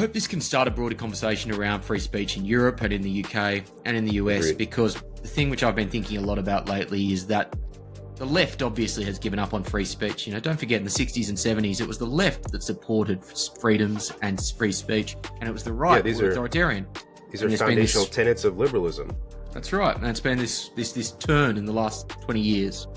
hope this can start a broader conversation around free speech in Europe and in the UK and in the US. Agreed. Because the thing which I've been thinking a lot about lately is that the left obviously has given up on free speech. You know, don't forget in the 60s and 70s, it was the left that supported freedoms and free speech, and it was the right that were authoritarian. These are foundational tenets of liberalism. That's right, and it's been this turn in the last 20 years.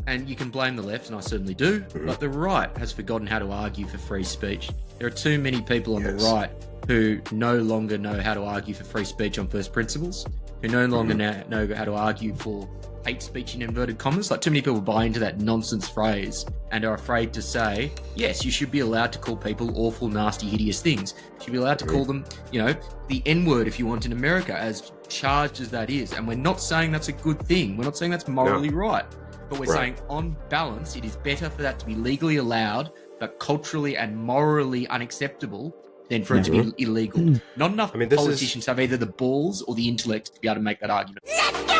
And you can blame the left, and I certainly do, but the right has forgotten how to argue for free speech. There are too many people on the right who no longer know how to argue for free speech on first principles, who no longer know how to argue for hate speech in inverted commas. Like, too many people buy into that nonsense phrase and are afraid to say, yes, you should be allowed to call people awful, nasty, hideous things. You should be allowed to call them, you know, the N-word if you want in America, as charged as that is. And we're not saying that's a good thing. We're not saying that's morally right. But we're saying, on balance, it is better for that to be legally allowed, but culturally and morally unacceptable, than for it to be illegal. Not enough politicians have either the balls or the intellect to be able to make that argument. Let's go!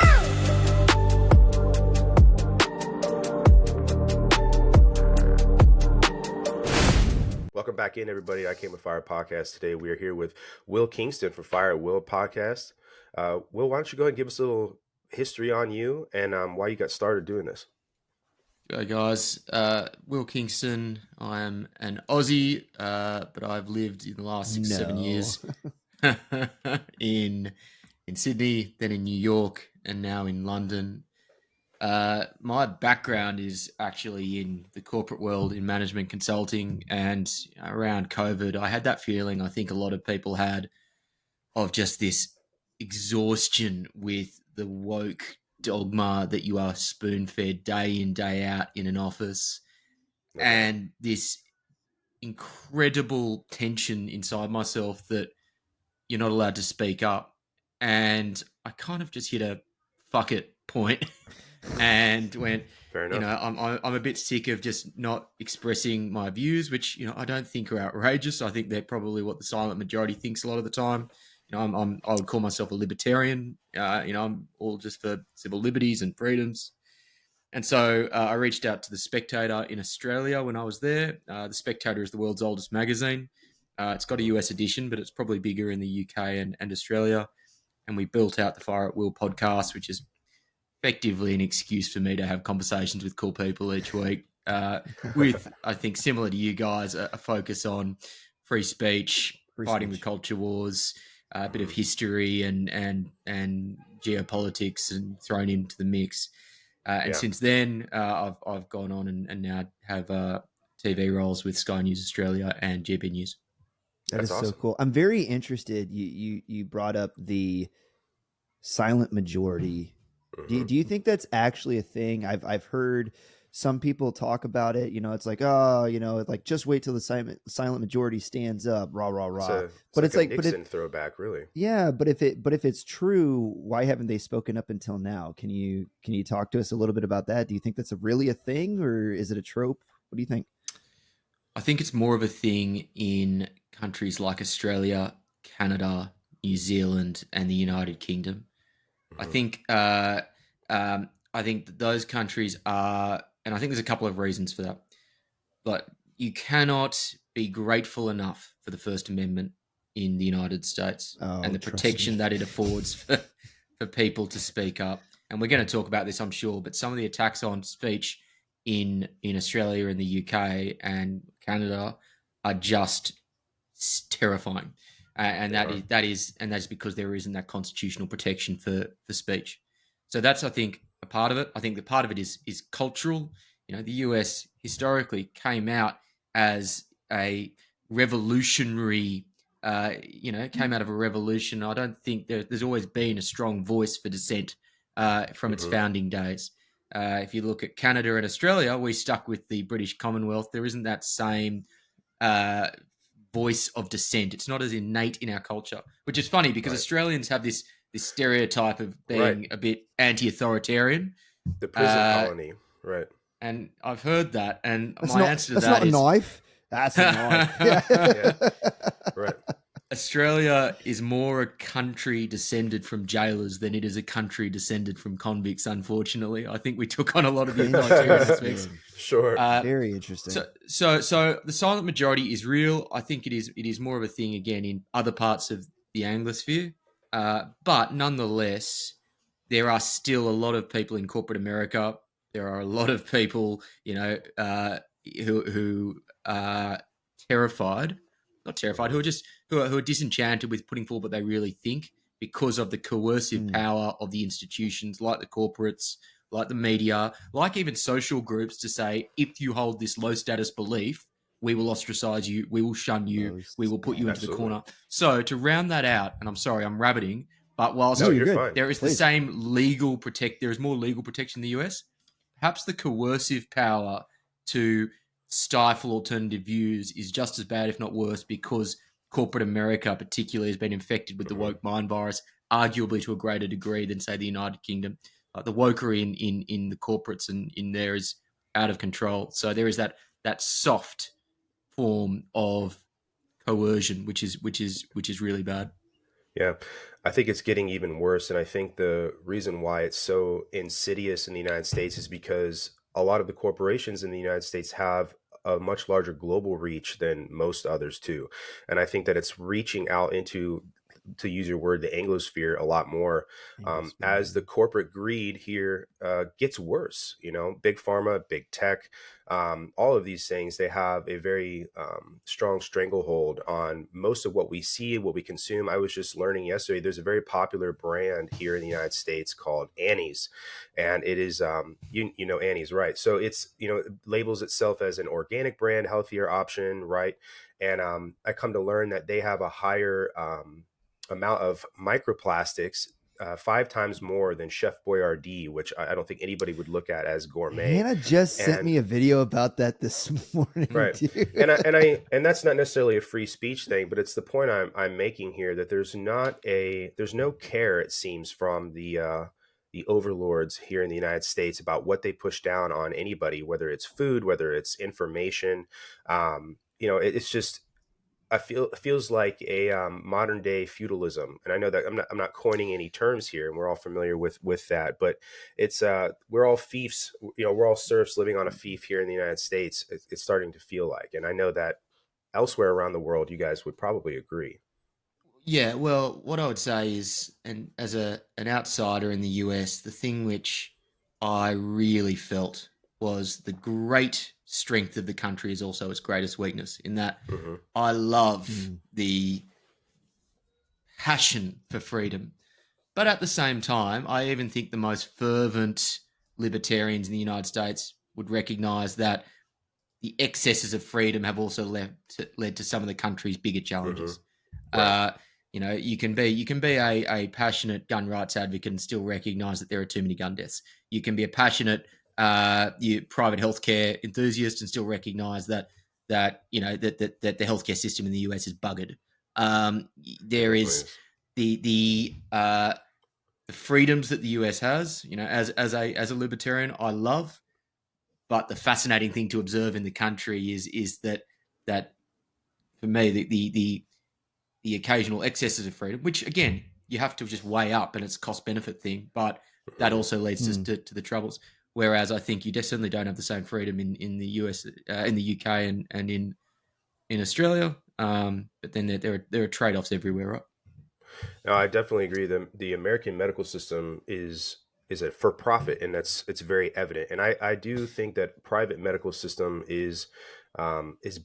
Welcome back in, everybody. I Came with Fire podcast. Today we are here with Will Kingston for Fire at Will podcast. Will, why don't you go ahead and give us a little history on you and why you got started doing this? Hey guys, Will Kingston. I am an Aussie, but I've lived in the last 6-7 years in Sydney, then in New York, and now in London. My background is actually in the corporate world, in management consulting, and around COVID, I had that feeling I think a lot of people had of just this exhaustion with the woke dogma that you are spoon-fed day in, day out in an office, and this incredible tension inside myself that you're not allowed to speak up. And I kind of just hit a fuck it point and went, you know, I'm a bit sick of just not expressing my views, which, you know, I don't think are outrageous. I think they're probably what the silent majority thinks a lot of the time. You know, I would call myself a libertarian. You know, I'm all just for civil liberties and freedoms. And so I reached out to the Spectator in Australia when I was there. The Spectator is the world's oldest magazine. It's got a US edition, but it's probably bigger in the UK and Australia. And we built out the Fire at Will podcast, which is effectively an excuse for me to have conversations with cool people each week with, I think, similar to you guys, a focus on free speech, fighting the culture wars, a bit of history and geopolitics and thrown into the mix. And since then, I've gone on and now have TV roles with Sky News Australia and GB News. That's awesome. So cool. I'm very interested. You brought up the silent majority. Do you think that's actually a thing? I've heard some people talk about it. You know, it's like, oh, you know, like just wait till the silent majority stands up, rah rah rah. It's like Nixon throwback, really. Yeah, but if it's true, why haven't they spoken up until now? Can you talk to us a little bit about that? Do you think that's really a thing, or is it a trope? What do you think? I think it's more of a thing in countries like Australia, Canada, New Zealand, and the United Kingdom. I think that those countries are, and I think there's a couple of reasons for that. But you cannot be grateful enough for the First Amendment in the United States and the protection that it affords for people to speak up. And we're going to talk about this, I'm sure, but some of the attacks on speech in Australia and the UK and Canada are just terrifying. And that is because there isn't that constitutional protection for speech. So that's, I think, a part of it. I think the part of it is cultural. You know, the US historically came out as a revolutionary, came out of a revolution. I don't think there's always been a strong voice for dissent from its founding days. If you look at Canada and Australia, we stuck with the British Commonwealth. There isn't that same voice of dissent. It's not as innate in our culture, which is funny because Australians have this stereotype of being a bit anti-authoritarian. The prison colony, right. And I've heard that, and answer to that is... That's not a knife. That's a knife. Yeah. Right. Australia is more a country descended from jailers than it is a country descended from convicts, unfortunately. I think we took on a lot of the authoritarian aspects. Sure. Very interesting. So the silent majority is real. I think it is more of a thing, again, in other parts of the Anglosphere. But nonetheless, there are still a lot of people in corporate America. There are a lot of people, who are terrified, not terrified, who are disenchanted with putting forward what they really think because of the coercive power of the institutions, like the corporates, like the media, like even social groups, to say, if you hold this low status belief, we will ostracise you, we will shun you, we will put you into the corner. So to round that out, and I'm sorry, I'm rabbiting, but whilst you're fine. there is the same there is more legal protection in the US, perhaps the coercive power to stifle alternative views is just as bad, if not worse, because corporate America particularly has been infected with the woke mind virus, arguably to a greater degree than, say, the United Kingdom. The wokery in the corporates and in there is out of control. So there is that soft form of coercion, which is really bad. Yeah, I think it's getting even worse. And I think the reason why it's so insidious in the United States is because a lot of the corporations in the United States have a much larger global reach than most others too. And I think that it's reaching out into, to use your word, the Anglosphere a lot more, as the corporate greed here gets worse. Big pharma, big tech, all of these things, they have a very strong stranglehold on most of what we see, what we consume. I was just learning yesterday, there's a very popular brand here in the United States called Annie's, and it is, you know Annie's, right? So it's, it labels itself as an organic brand, healthier option, right? And I come to learn that they have a higher amount of microplastics, 5 times more than Chef Boyardee, which I don't think anybody would look at as gourmet. Hannah just sent me a video about that this morning, right? dude. And that's not necessarily a free speech thing, but it's the point I'm making here, that there's no care, it seems, from the overlords here in the United States about what they push down on anybody, whether it's food, whether it's information. It's just, it feels like a modern day feudalism, and I know that I'm not coining any terms here, and we're all familiar with that. But it's we're all fiefs, we're all serfs living on a fief here in the United States. It's starting to feel like, and I know that elsewhere around the world, you guys would probably agree. Yeah, well, what I would say is, and as an outsider in the US, the thing which I really felt was the great strength of the country is also its greatest weakness, in that I love the passion for freedom. But at the same time, I even think the most fervent libertarians in the United States would recognize that the excesses of freedom have also led to some of the country's bigger challenges. Right. You can be a passionate gun rights advocate and still recognize that there are too many gun deaths. You can be a passionate private healthcare enthusiast and still recognize that the healthcare system in the US is buggered. There is the freedoms that the US has, as a libertarian, I love. But the fascinating thing to observe in the country is that for me, the occasional excesses of freedom, which again you have to just weigh up, and it's a cost benefit thing, but that also leads to the troubles. Whereas I think you certainly don't have the same freedom in the US, in the UK, and in Australia. But then there are trade offs everywhere, right? No, I definitely agree. The American medical system is a for profit, and it's very evident. And I do think that private medical system is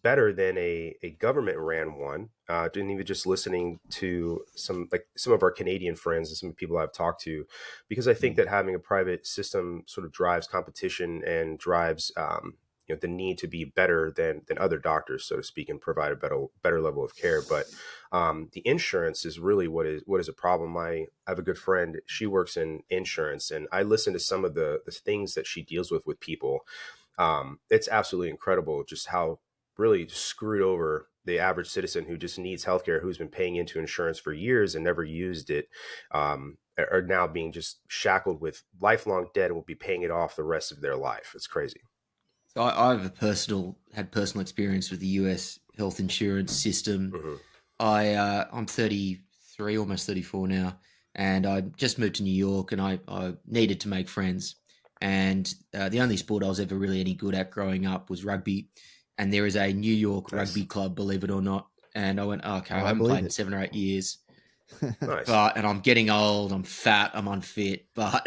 better than a government ran one. Didn't even just listening to some of our Canadian friends and some people I've talked to, because I think that having a private system sort of drives competition and drives the need to be better than other doctors, so to speak, and provide a better level of care. But the insurance is really what is a problem. I have a good friend. She works in insurance, and I listen to some of the things that she deals with people. It's absolutely incredible just how really screwed over the average citizen who just needs healthcare, who's been paying into insurance for years and never used it, are now being just shackled with lifelong debt and will be paying it off the rest of their life. It's crazy. So I've had personal experience with the US health insurance system. I'm 33, almost 34 now, and I just moved to New York, and I needed to make friends. And the only sport I was ever really any good at growing up was rugby, and there is a New York rugby club, believe it or not. And I went, okay, I haven't played in 7 or 8 years. Nice. And I'm getting old, I'm fat, I'm unfit, but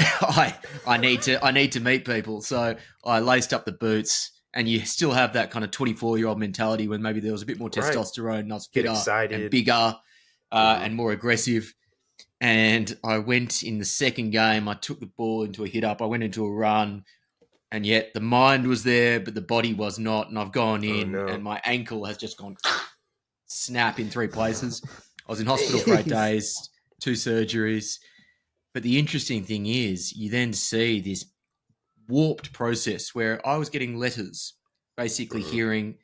I need to meet people. So I laced up the boots, and you still have that kind of 24-year-old mentality when maybe there was a bit more testosterone and I was Get fitter excited and bigger and more aggressive. And I went in the second game, I took the ball into a hit up, I went into a run, and yet the mind was there, but the body was not. And I've gone in and my ankle has just gone snap in 3 places. I was in hospital for 8 days, 2 surgeries. But the interesting thing is, you then see this warped process where I was getting letters basically hearing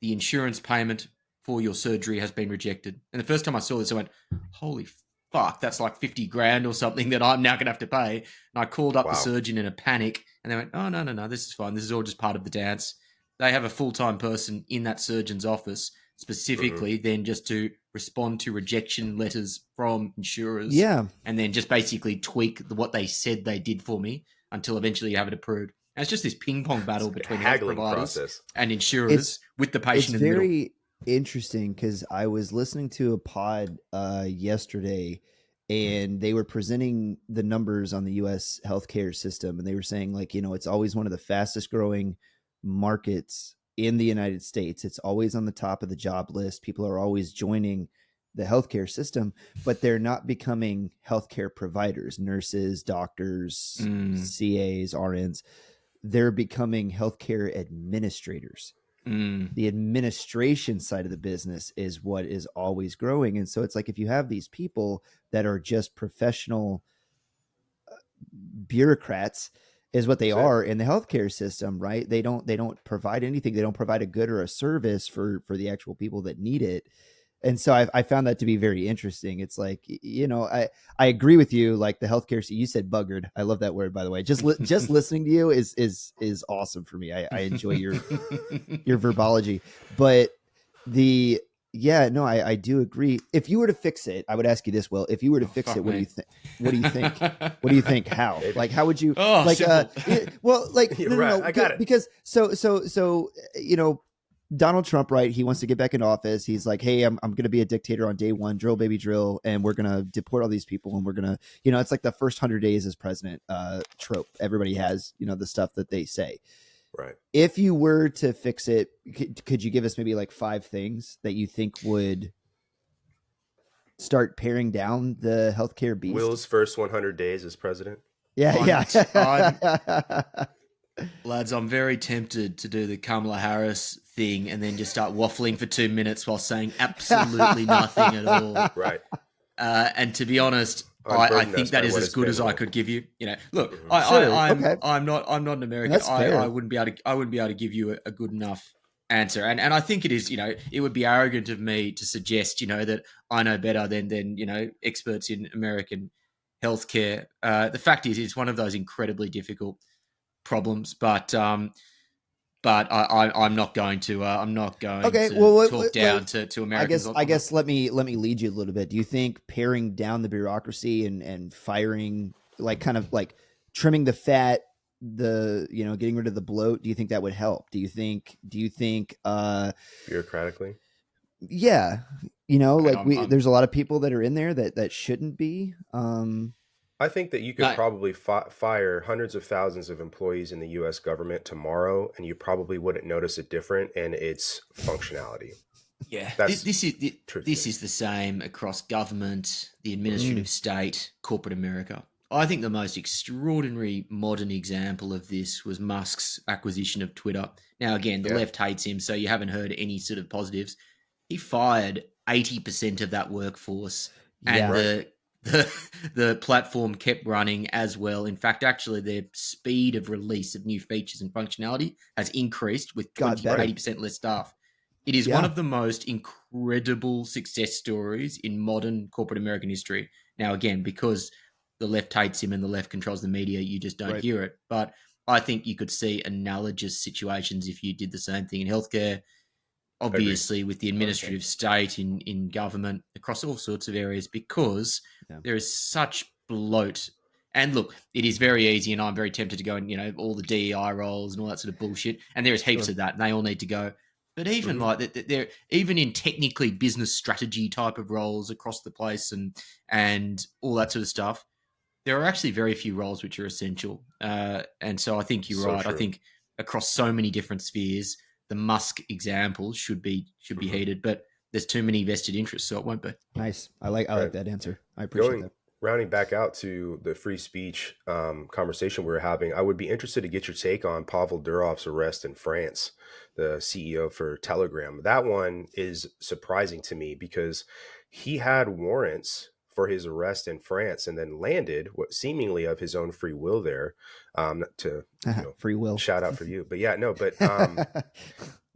the insurance payment for your surgery has been rejected. And the first time I saw this, I went, holy fuck, that's like 50 grand or something that I'm now going to have to pay. And I called up the surgeon in a panic, and they went, oh, no, this is fine. This is all just part of the dance. They have a full-time person in that surgeon's office specifically then just to respond to rejection letters from insurers. Yeah. And then just basically tweak what they said they did for me until eventually you have it approved. And it's just this ping pong battle between health providers and insurers with the patient in the middle. It's very interesting because I was listening to a pod yesterday, and they were presenting the numbers on the U.S. healthcare system, and they were saying, like, it's always one of the fastest growing markets in the United States. It's always on the top of the job list. People are always joining the healthcare system, but they're not becoming healthcare providers, nurses, doctors, CAs, RNs. They're becoming healthcare administrators. The administration side of the business is what is always growing. And so it's like, if you have these people that are just professional bureaucrats, is what they are in the healthcare system, right? They don't provide anything. They don't provide a good or a service for the actual people that need it. And so I found that to be very interesting. It's like, I agree with you. Like the healthcare, you said buggered. I love that word, by the way. Just listening to you is awesome for me. I enjoy your verbology, but I do agree. If you were to fix it, I would ask you this, Will. If you were to fix it, what do you think? What do you think? What do you think? How? Like, how would you? I got it. Because so Donald Trump, right? He wants to get back in office. He's like, hey, I'm going to be a dictator on day one, drill, baby, drill. And we're going to deport all these people. And we're going to, it's like the first 100 days as president trope. Everybody has, the stuff that they say. Right. If you were to fix it, could you give us maybe like 5 things that you think would start paring down the healthcare beast? Will's first 100 days as president. Yeah. Lads, I'm very tempted to do the Kamala Harris thing and then just start waffling for 2 minutes while saying absolutely nothing at all. Right. And to be honest, I think that is as good as I could give you. Look, I'm not an American. I wouldn't be able to give you a good enough answer. And I think it is, it would be arrogant of me to suggest, that I know better than experts in American healthcare. The fact is, it's one of those incredibly difficult problems, but I'm not going to talk down to Americans. I guess let me lead you a little bit. Do you think paring down the bureaucracy and firing, like, kind of like trimming the fat, getting rid of the bloat, do you think that would help? Do you think bureaucratically? Yeah. There's a lot of people that are in there that shouldn't be. I think that you could probably fire hundreds of thousands of employees in the U.S. government tomorrow, and you probably wouldn't notice a difference in its functionality. Yeah, this is the same across government, the administrative state, corporate America. I think the most extraordinary modern example of this was Musk's acquisition of Twitter. Now, again, the left hates him, so you haven't heard any sort of positives. He fired 80% of that workforce, and the platform kept running as well. In fact, actually, their speed of release of new features and functionality has increased with 20 to 80% less staff. It is one of the most incredible success stories in modern corporate American history. Now, again, because the left hates him and the left controls the media, you just don't hear it. But I think you could see analogous situations if you did the same thing in healthcare. obviously with the administrative state in government across all sorts of areas, because there is such bloat. And look, it is very easy, and I'm very tempted to go and, all the DEI roles and all that sort of bullshit. And there's heaps of that, and they all need to go. But even like they're even in technically business strategy type of roles across the place and all that sort of stuff, there are actually very few roles which are essential. And so I think you're right. True. I think across so many different spheres, the Musk example should be heeded, but there's too many vested interests, so it won't be. Nice. I like that answer. I appreciate that. Rounding back out to the free speech conversation we were having, I would be interested to get your take on Pavel Durov's arrest in France, the CEO for Telegram. That one is surprising to me because he had warrants for his arrest in France and then landed seemingly of his own free will there. Free will. Shout out for you. But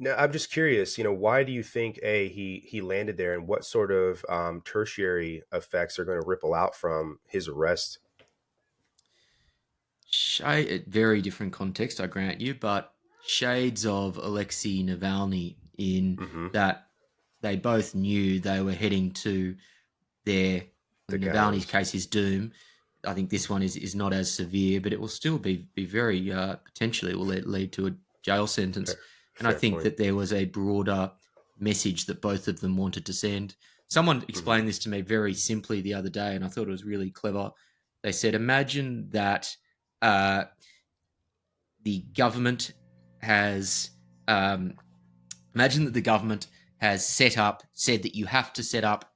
no, I'm just curious, why do you think he landed there, and what sort of tertiary effects are going to ripple out from his arrest? Very different context, I grant you, but shades of Alexei Navalny in that they both knew they were heading to Navalny's case is doom. I think this one is not as severe, but it will still be very potentially will lead to a jail sentence. And I think that there was a broader message that both of them wanted to send. Someone explained this to me very simply the other day, and I thought it was really clever. They said, imagine that the government has said that you have to set up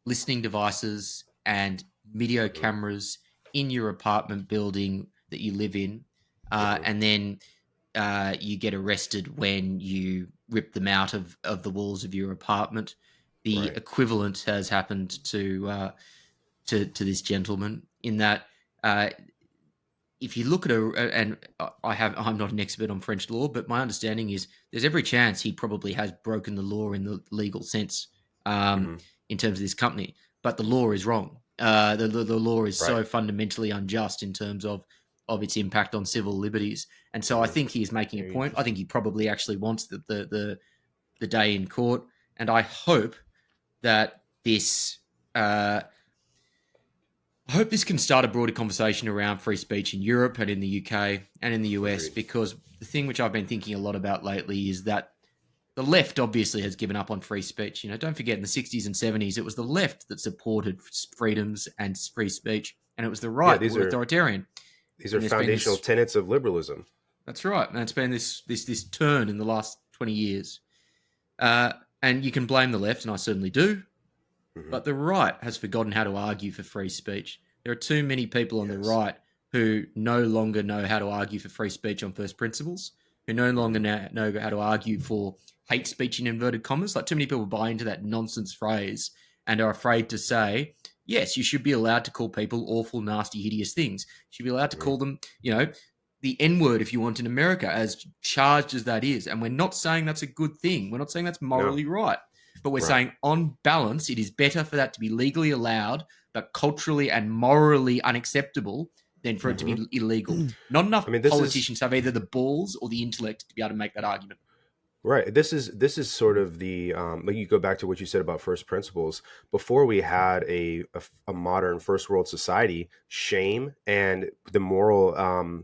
listening devices and video cameras in your apartment building that you live in, and then you get arrested when you rip them out of the walls of your apartment. The equivalent has happened to this gentleman in that if you look at I'm not an expert on French law, but my understanding is there's every chance he probably has broken the law in the legal sense in terms of this company, but the law is wrong. The law is so fundamentally unjust in terms of its impact on civil liberties. And so I think he is making a point. I think he probably actually wants the day in court. And I hope that this can start a broader conversation around free speech in Europe and in the UK and in the US, because the thing which I've been thinking a lot about lately is that the left obviously has given up on free speech. Don't forget in the 60s and 70s, it was the left that supported freedoms and free speech, and it was the right that were authoritarian. These are foundational tenets of liberalism. That's right. And it's been this turn in the last 20 years. And you can blame the left, and I certainly do, but the right has forgotten how to argue for free speech. There are too many people on the right who no longer know how to argue for free speech on first principles, who no longer know how to argue for hate speech in inverted commas. Like, too many people buy into that nonsense phrase and are afraid to say, yes, you should be allowed to call people awful, nasty, hideous things. You should be allowed to call them, the N-word if you want in America, as charged as that is. And we're not saying that's a good thing. We're not saying that's morally right. But we're saying on balance, it is better for that to be legally allowed, but culturally and morally unacceptable than for it to be illegal. Not enough politicians have either the balls or the intellect to be able to make that argument. Right. This is sort of the like, you go back to what you said about first principles. Before we had a modern first world society, shame and the moral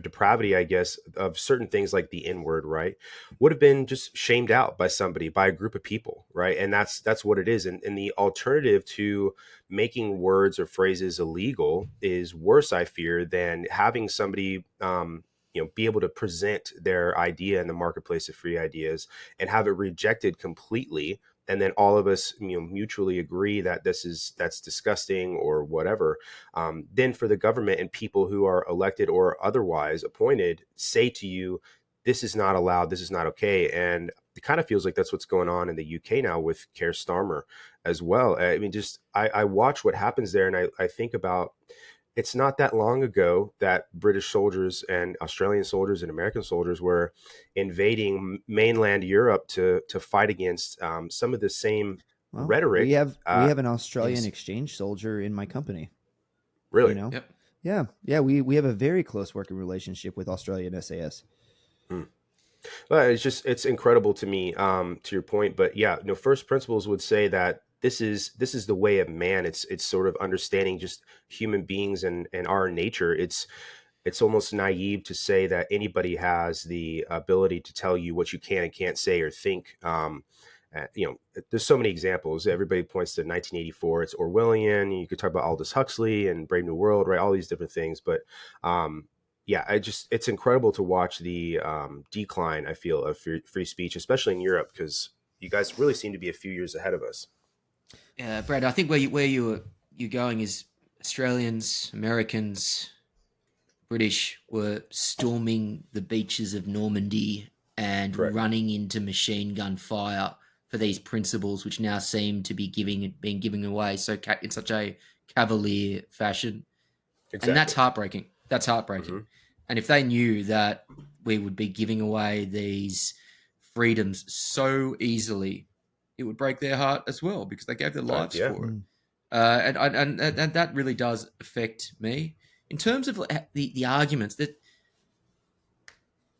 depravity, I guess, of certain things like the N-word, right, would have been just shamed out by somebody, by a group of people, right? And that's what it is. And the alternative to making words or phrases illegal is worse, I fear, than having somebody be able to present their idea in the marketplace of free ideas and have it rejected completely. And then all of us, mutually agree that that's disgusting or whatever. Then for the government and people who are elected or otherwise appointed say to you, this is not allowed, this is not okay. And it kind of feels like that's what's going on in the UK now with Keir Starmer as well. I mean, I watch what happens there, and I think about, it's not that long ago that British soldiers and Australian soldiers and American soldiers were invading mainland Europe to fight against some of the same rhetoric. We have an Australian exchange soldier in my company. Really? Yep. Yeah. We have a very close working relationship with Australian SAS. Well, it's incredible to me, to your point. But yeah, first principles would say that this is the way of man. It's sort of understanding just human beings and our nature. It's almost naive to say that anybody has the ability to tell you what you can and can't say or think. There's so many examples. Everybody points to 1984. It's Orwellian. You could talk about Aldous Huxley and Brave New World, right? All these different things. But yeah, it's incredible to watch the decline, I feel, of free speech, especially in Europe, because you guys really seem to be a few years ahead of us. Brad, I think you're going is Australians, Americans, British were storming the beaches of Normandy and Correct. running into machine gun fire for these principles, which now seem to be being given away in such a cavalier fashion, and that's Exactly. heartbreaking. That's Hmm. heartbreaking. And if they knew that we would be giving away these freedoms so easily, it would break their heart as well because they gave their lives Yeah. for it. And that really does affect me in terms of the arguments. That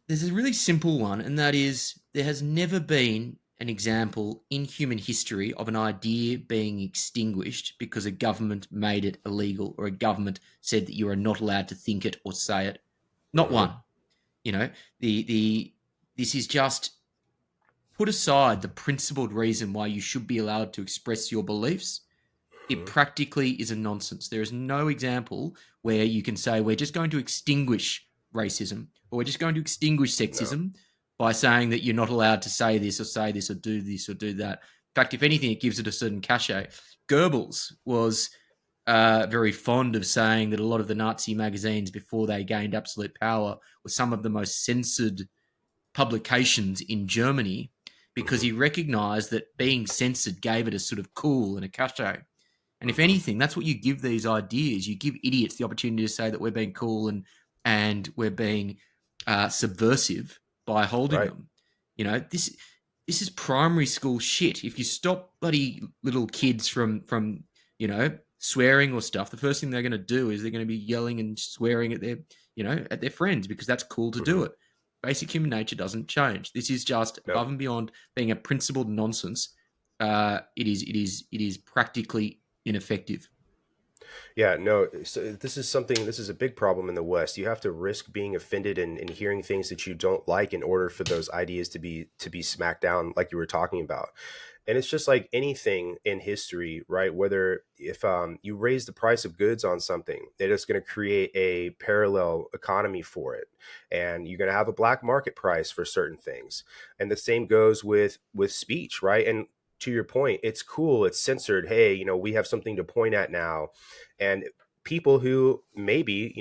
there's a really simple one, and that is there has never been an example in human history of an idea being extinguished because a government made it illegal or a government said that you are not allowed to think it or say it. Not Hmm. one. You know, the this is just put aside the principled reason why you should be allowed to express your beliefs. It Hmm. practically is a nonsense. There is no example where you can say we're just going to extinguish racism or we're just going to extinguish No. sexism by saying that you're not allowed to say this or do this or do that. In fact, if anything, it gives it a certain cachet. Goebbels was very fond of saying that a lot of the Nazi magazines before they gained absolute power were some of the most censored publications in Germany because Hmm. he recognized that being censored gave it a sort of cool and a cachet. And if Hmm. anything, that's what you give these ideas. You give idiots the opportunity to say that we're being cool and we're being subversive by holding Right. them. This is primary school shit. If you stop bloody little kids from swearing or stuff, the first thing they're going to do is they're going to be yelling and swearing at their friends because that's cool to do Hmm. it. Basic human nature doesn't change. This is just No. above and beyond being a principled nonsense. It is practically ineffective. Yeah, no. So this is a big problem in the West. You have to risk being offended and hearing things that you don't like in order for those ideas to be smacked down, like you were talking about. And it's just like anything in history, right? Whether if you raise the price of goods on something, it is going to create a parallel economy for it, and you're going to have a black market price for certain things. And the same goes with speech, right? And to your point, it's cool, it's censored. Hey, we have something to point at now, and people who maybe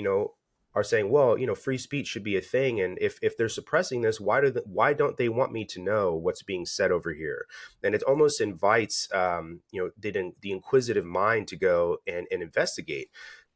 are saying, well, free speech should be a thing, and if they're suppressing this, why don't they want me to know what's being said over here? And it almost invites the inquisitive mind to go and investigate.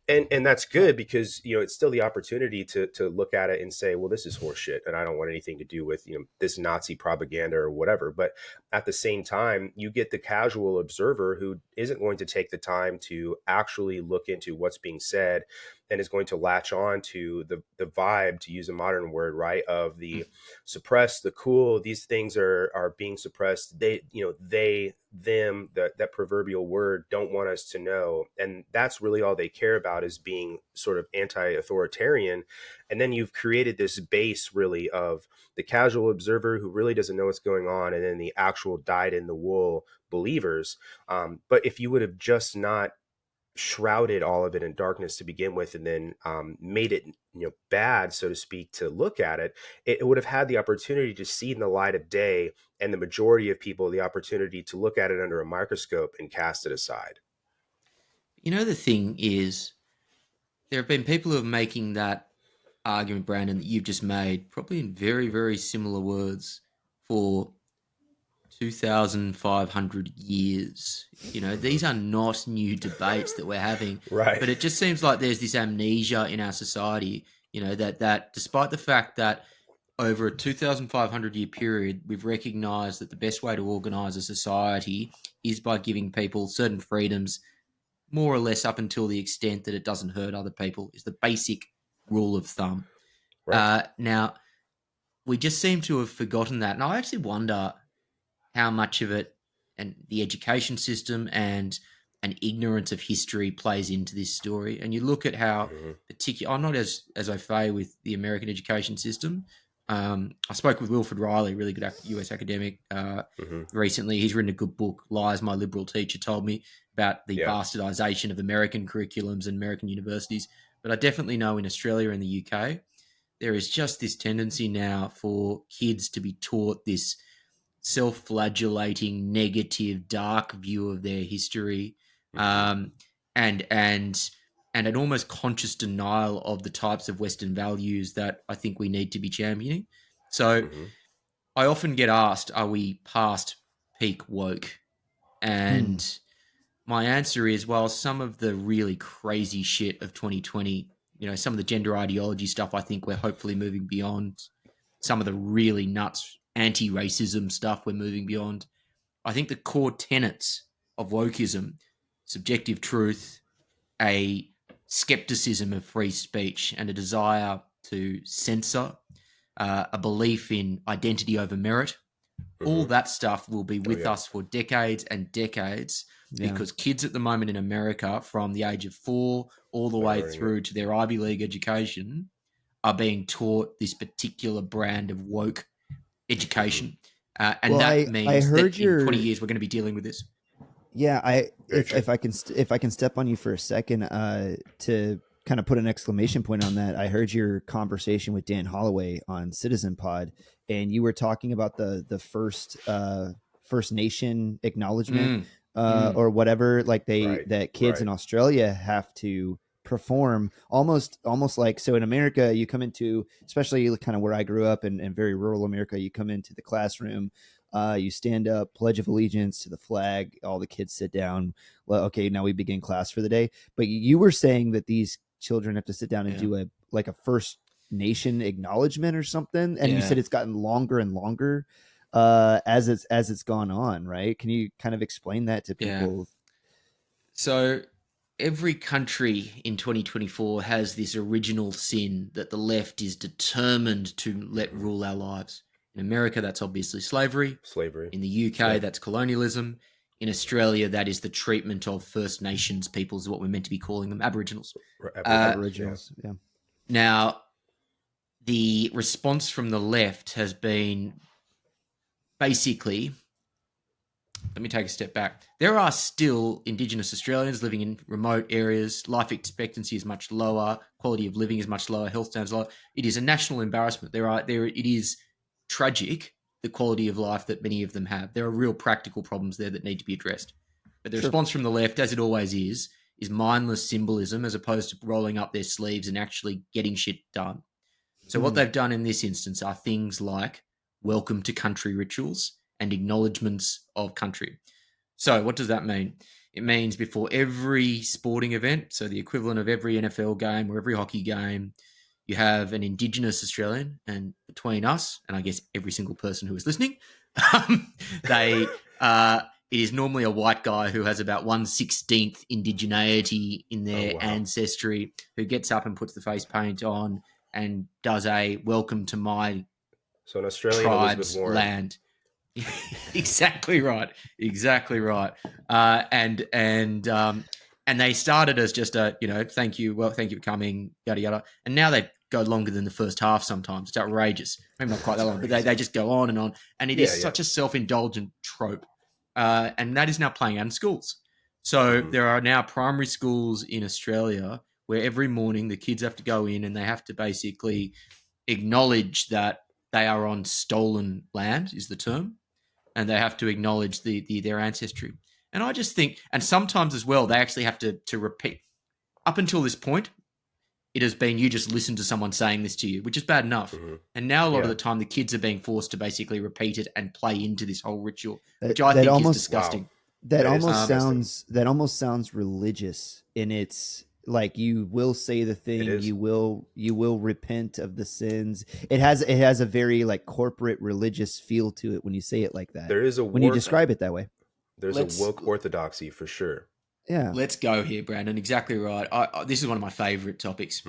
And that's good because it's still the opportunity to look at it and say, well, this is horseshit and I don't want anything to do with this Nazi propaganda or whatever. But at the same time, you get the casual observer who isn't going to take the time to actually look into what's being said and is going to latch on to the vibe, to use a modern word, right, of the suppressed, the cool. These things are being suppressed. They them, that proverbial word, don't want us to know, and that's really all they care about, is being sort of anti-authoritarian. And then you've created this base really of the casual observer who really doesn't know what's going on, and then the actual dyed-in-the-wool believers. But if you would have just not shrouded all of it in darkness to begin with, and then made it bad, so to speak, to look at it, it would have had the opportunity to see in the light of day, and the majority of people the opportunity to look at it under a microscope and cast it aside. The thing is, there have been people who are making that argument, Brandon, that you've just made, probably in very, very similar words for 2,500 years. These are not new debates that we're having, Right. but it just seems like there's this amnesia in our society, that despite the fact that over a 2,500 year period, we've recognized that the best way to organize a society is by giving people certain freedoms, more or less up until the extent that it doesn't hurt other people, is the basic rule of thumb. Right. Now, we just seem to have forgotten that. And I actually wonder how much of it and the education system and an ignorance of history plays into this story. And you look at how particular, I'm not as au fait with the American education system. I spoke with Wilfred Riley, really good US academic, recently. He's written a good book, Lies My Liberal Teacher Told Me, about the bastardization of American curriculums and American universities. But I definitely know in Australia and the UK, there is just this tendency now for kids to be taught this self-flagellating, negative, dark view of their history, and an almost conscious denial of the types of Western values that I think we need to be championing. So I often get asked, are we past peak woke? And my answer is, well, some of the really crazy shit of 2020, some of the gender ideology stuff, I think we're hopefully moving beyond. Some of the really nuts anti-racism stuff we're moving beyond. I think the core tenets of wokeism, subjective truth, a skepticism of free speech, and a desire to censor, a belief in identity over merit, all that stuff will be with us for decades and decades, because kids at the moment in America, from the age of 4 all the way through to their Ivy League education, are being taught this particular brand of woke education. That means that in 20 years we're going to be dealing with this. Yeah, if I can step on you for a second to kind of put an exclamation point on that. I heard your conversation with Dan Holloway on Citizen Pod, and you were talking about the First Nation acknowledgement or whatever, like that kids in Australia have to perform almost like, so in America you come into, especially kind of where I grew up in very rural America, you come into the classroom, you stand up, pledge of allegiance to the flag, all the kids sit down. Well, okay, now we begin class for the day. But you were saying that these children have to sit down and do a First Nation acknowledgement or something, and you said it's gotten longer and longer as it's gone on, right? Can you kind of explain that to people? So every country in 2024 has this original sin that the left is determined to let rule our lives. In America, that's obviously slavery. In the UK, that's colonialism. In Australia, that is the treatment of First Nations peoples, what we're meant to be calling them, Aboriginals. Aboriginals, yeah. Now, the response from the left has been basically, let me take a step back. There are still Indigenous Australians living in remote areas. Life expectancy is much lower. Quality of living is much lower. Health standards lower. It is a national embarrassment. It is tragic, the quality of life that many of them have. There are real practical problems there that need to be addressed. But the response from the left, as it always is mindless symbolism as opposed to rolling up their sleeves and actually getting shit done. So what they've done in this instance are things like welcome to country rituals and acknowledgements of country. So what does that mean? It means before every sporting event, so the equivalent of every NFL game or every hockey game, you have an Indigenous Australian, and between us, and I guess every single person who is listening, it is normally a white guy who has about 1/16 indigeneity in their ancestry, who gets up and puts the face paint on and does a welcome to my an Australian tribe's land. Exactly right. And they started as just a, thank you for coming, yada yada. And now they go longer than the first half sometimes. It's outrageous. Maybe not quite that long, but they just go on and on. And it is such a self-indulgent trope. And that is now playing out in schools. So there are now primary schools in Australia where every morning the kids have to go in and they have to basically acknowledge that they are on stolen land, is the term, and they have to acknowledge their ancestry. And I just think, and sometimes as well, they actually have to repeat. Up until this point, it has been you just listen to someone saying this to you, which is bad enough. And now a lot of the time, the kids are being forced to basically repeat it and play into this whole ritual, which I think is disgusting. Wow. That almost sounds religious in its, like, you will say the thing, you will repent of the sins. It has a very like corporate religious feel to it when you say it like that. There is when you describe it that way. There's a woke orthodoxy for sure. Yeah. Let's go here, Brandon. Exactly right. This is one of my favorite topics.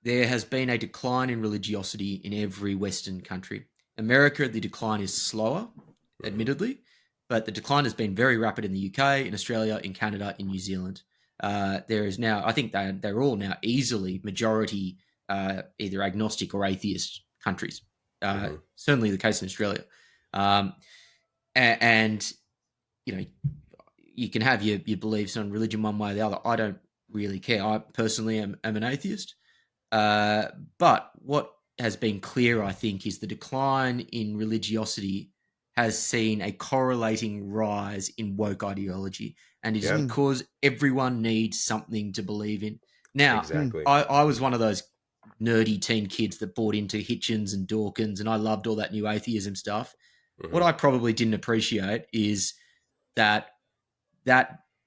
there has been a decline in religiosity in every Western country. America, the decline is slower, admittedly, but the decline has been very rapid in the UK, in Australia, in Canada, in New Zealand. There is now, I think they're all now easily majority either agnostic or atheist countries. Certainly the case in Australia. And you know, you can have your beliefs on religion one way or the other. I don't really care. I personally am an atheist. But what has been clear, I think, is the decline in religiosity has seen a correlating rise in woke ideology. And it is because everyone needs something to believe in. Now, exactly. I was one of those nerdy teen kids that bought into Hitchens and Dawkins, and I loved all that new atheism stuff. What I probably didn't appreciate is that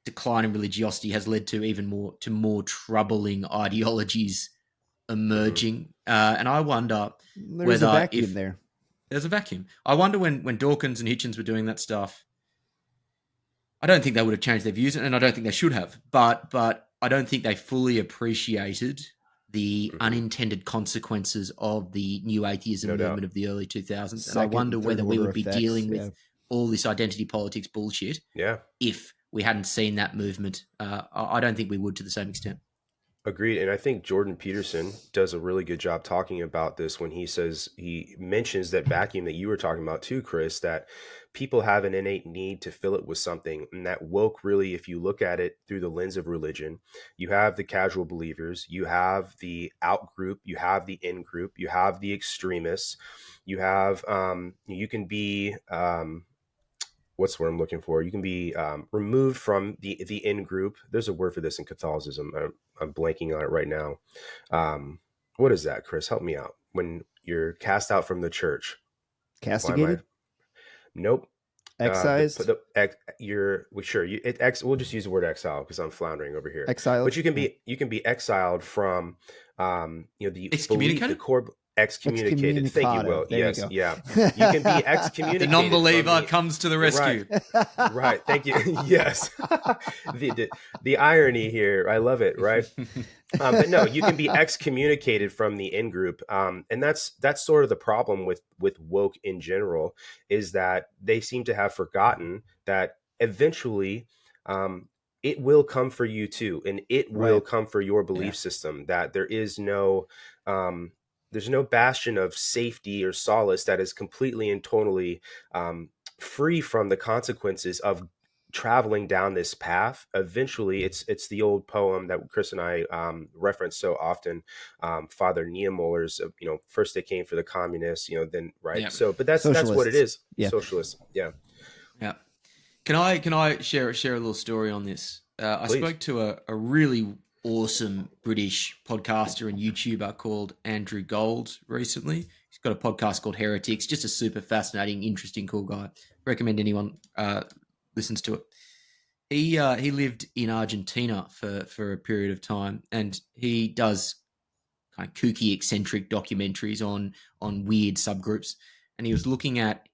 decline in religiosity has led to even more troubling ideologies emerging. And I wonder there's a vacuum there. There's a vacuum. I wonder when Dawkins and Hitchens were doing that stuff, I don't think they would have changed their views, and I don't think they should have. But I don't think they fully appreciated the unintended consequences of the new atheism movement of the early 2000s. And I wonder whether we would be dealing with all this identity politics bullshit if we hadn't seen that movement. I don't think we would to the same extent. Agreed. And I think Jordan Peterson does a really good job talking about this when he mentions that vacuum that you were talking about too, Chris, that people have an innate need to fill it with something. And that woke, really, if you look at it through the lens of religion, you have the casual believers, you have the out group, you have the in group, you have the extremists, you have, you can be, what's what I'm looking for? You can be removed from the in group. There's a word for this in Catholicism. I'm blanking on it right now. What is that, Chris? Help me out. When you're cast out from the church. Castigated? Nope. Excised? We'll just use the word exile because I'm floundering over here. Exiled? But you can be exiled from the excommunicated? belief, the core excommunicated. Thank you, Will. Yes, yeah. You can be excommunicated. The non-believer comes to the rescue. Right. Thank you. Yes. The irony here, I love it. Right. But no, you can be excommunicated from the in-group, and that's sort of the problem with woke in general, is that they seem to have forgotten that eventually it will come for you too, and it will come for your belief system. That there's no bastion of safety or solace that is completely and totally free from the consequences of traveling down this path. Eventually, it's the old poem that Chris and I reference so often, Father Niemöller's. First they came for the communists, then right. Yeah. So, but that's what it is. Yeah. Socialists. Yeah. Yeah. Can I share a little story on this? I spoke to a really awesome British podcaster and YouTuber called Andrew Gold recently. He's got a podcast called Heretics. Just a super fascinating, interesting, cool guy. Recommend anyone listens to it. He lived in Argentina for a period of time, and he does kind of kooky, eccentric documentaries on weird subgroups. And he was looking at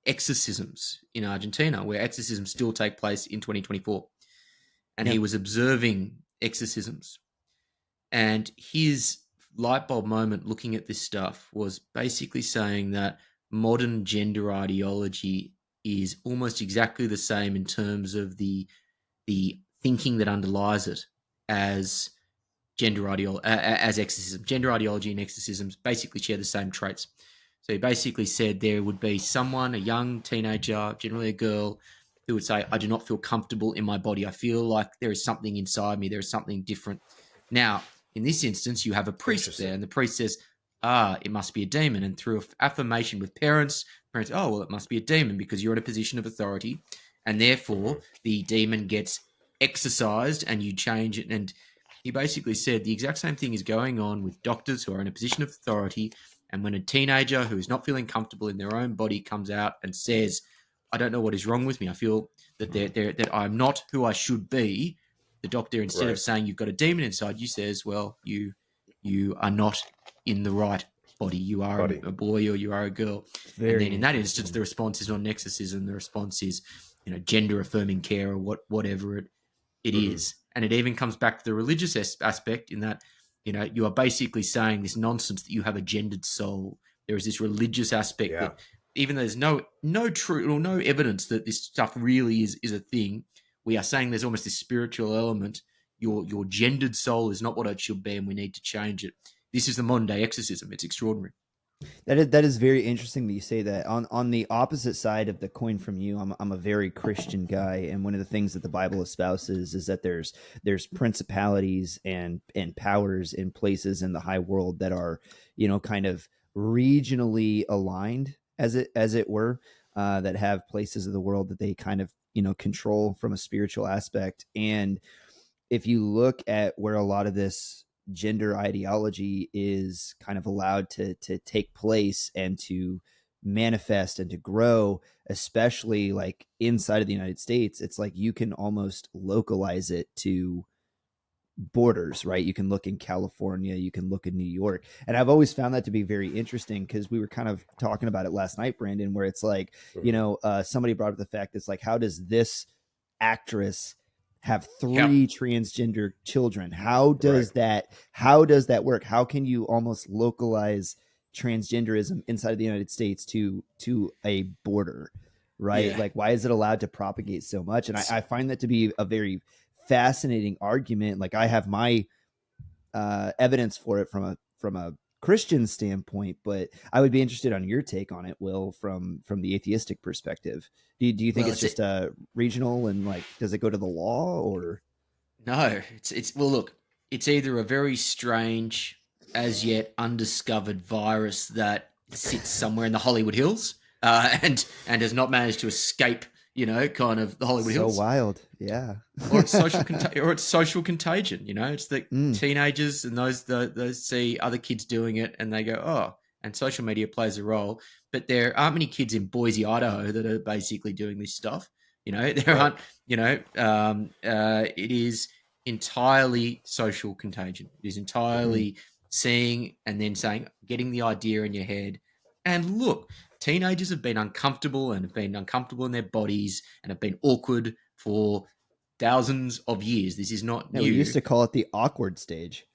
exorcisms in Argentina, where exorcisms still take place in 2024. And he was observing exorcisms. And his light bulb moment looking at this stuff was basically saying that modern gender ideology is almost exactly the same in terms of the thinking that underlies it as as exorcism. Gender ideology and exorcisms basically share the same traits. So he basically said there would be someone, a young teenager, generally a girl, who would say, I do not feel comfortable in my body. I feel like there is something inside me. There is something different. Now, in this instance, you have a priest there, and the priest says, it must be a demon. And through affirmation with parents, oh, well, it must be a demon because you're in a position of authority. And therefore, the demon gets exorcised and you change it. And he basically said the exact same thing is going on with doctors who are in a position of authority. And when a teenager who is not feeling comfortable in their own body comes out and says, I don't know what is wrong with me. I feel that that I'm not who I should be. The doctor, instead of saying you've got a demon inside you, says, well, you are not in the right body. You are a boy or you are a girl. And then in that instance, the response is not an exorcism. The response is, gender affirming care or whatever it is. And it even comes back to the religious aspect in that you are basically saying this nonsense that you have a gendered soul. There is this religious aspect that, even though there's no true or no evidence that this stuff really is a thing, we are saying there's almost this spiritual element. Your gendered soul is not what it should be, and we need to change it. This is the modern day exorcism. It's extraordinary. That is very interesting that you say that. On the opposite side of the coin from you, I'm a very Christian guy, and one of the things that the Bible espouses is that there's principalities and powers in places in the high world that are, kind of regionally aligned, as it were, that have places of the world that they kind of control from a spiritual aspect. And if you look at where a lot of this gender ideology is kind of allowed to take place and to manifest and to grow, especially like inside of the United States, it's like you can almost localize it to borders, right? You can look in California, you can look in New York. And I've always found that to be very interesting, because we were kind of talking about it last night, Brandon, where it's like, somebody brought up the fact, it's like, how does this actress have three transgender children? How does that work? How can you almost localize transgenderism inside of the United States to a border, right? Like, why is it allowed to propagate so much? And I find that to be a very fascinating argument. Like, I have my evidence for it from a Christian standpoint, but I would be interested on your take on it, Will, from the atheistic perspective. Do you think it's just regional, and like, does it go to the law, or? No, it's well, look, it's either a very strange, as yet undiscovered virus that sits somewhere in the Hollywood Hills, and has not managed to escape, kind of the Hollywood Hills. So wild, yeah. Or it's social contagion. It's the teenagers and those see other kids doing it, and they go, oh. And social media plays a role, but there aren't many kids in Boise, Idaho, that are basically doing this stuff. There aren't. It is entirely social contagion. It is entirely seeing and then saying, getting the idea in your head. And look, teenagers have been uncomfortable and have been uncomfortable in their bodies and have been awkward for thousands of years. This is not new. We used to call it the awkward stage.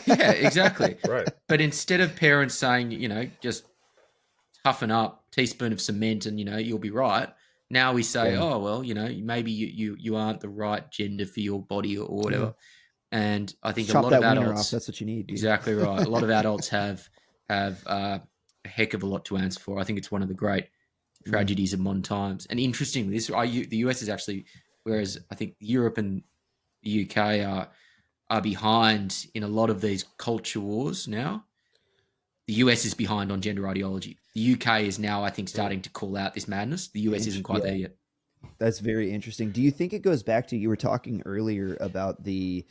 Yeah, exactly. Right. But instead of parents saying, just toughen up, teaspoon of cement, and you'll be right. Now we say, oh well, maybe you aren't the right gender for your body or whatever. Yeah. And I think Chop a lot of adults, off. That's what you need. Dude. Exactly right. A lot of adults have a heck of a lot to answer for. I think it's one of the great tragedies of modern times. And interestingly, the US is actually, whereas I think Europe and the UK are behind in a lot of these culture wars now. The US is behind on gender ideology. The UK is now, I think, starting to call out this madness. The US isn't quite there yet. That's very interesting. Do you think it goes back to, you were talking earlier about the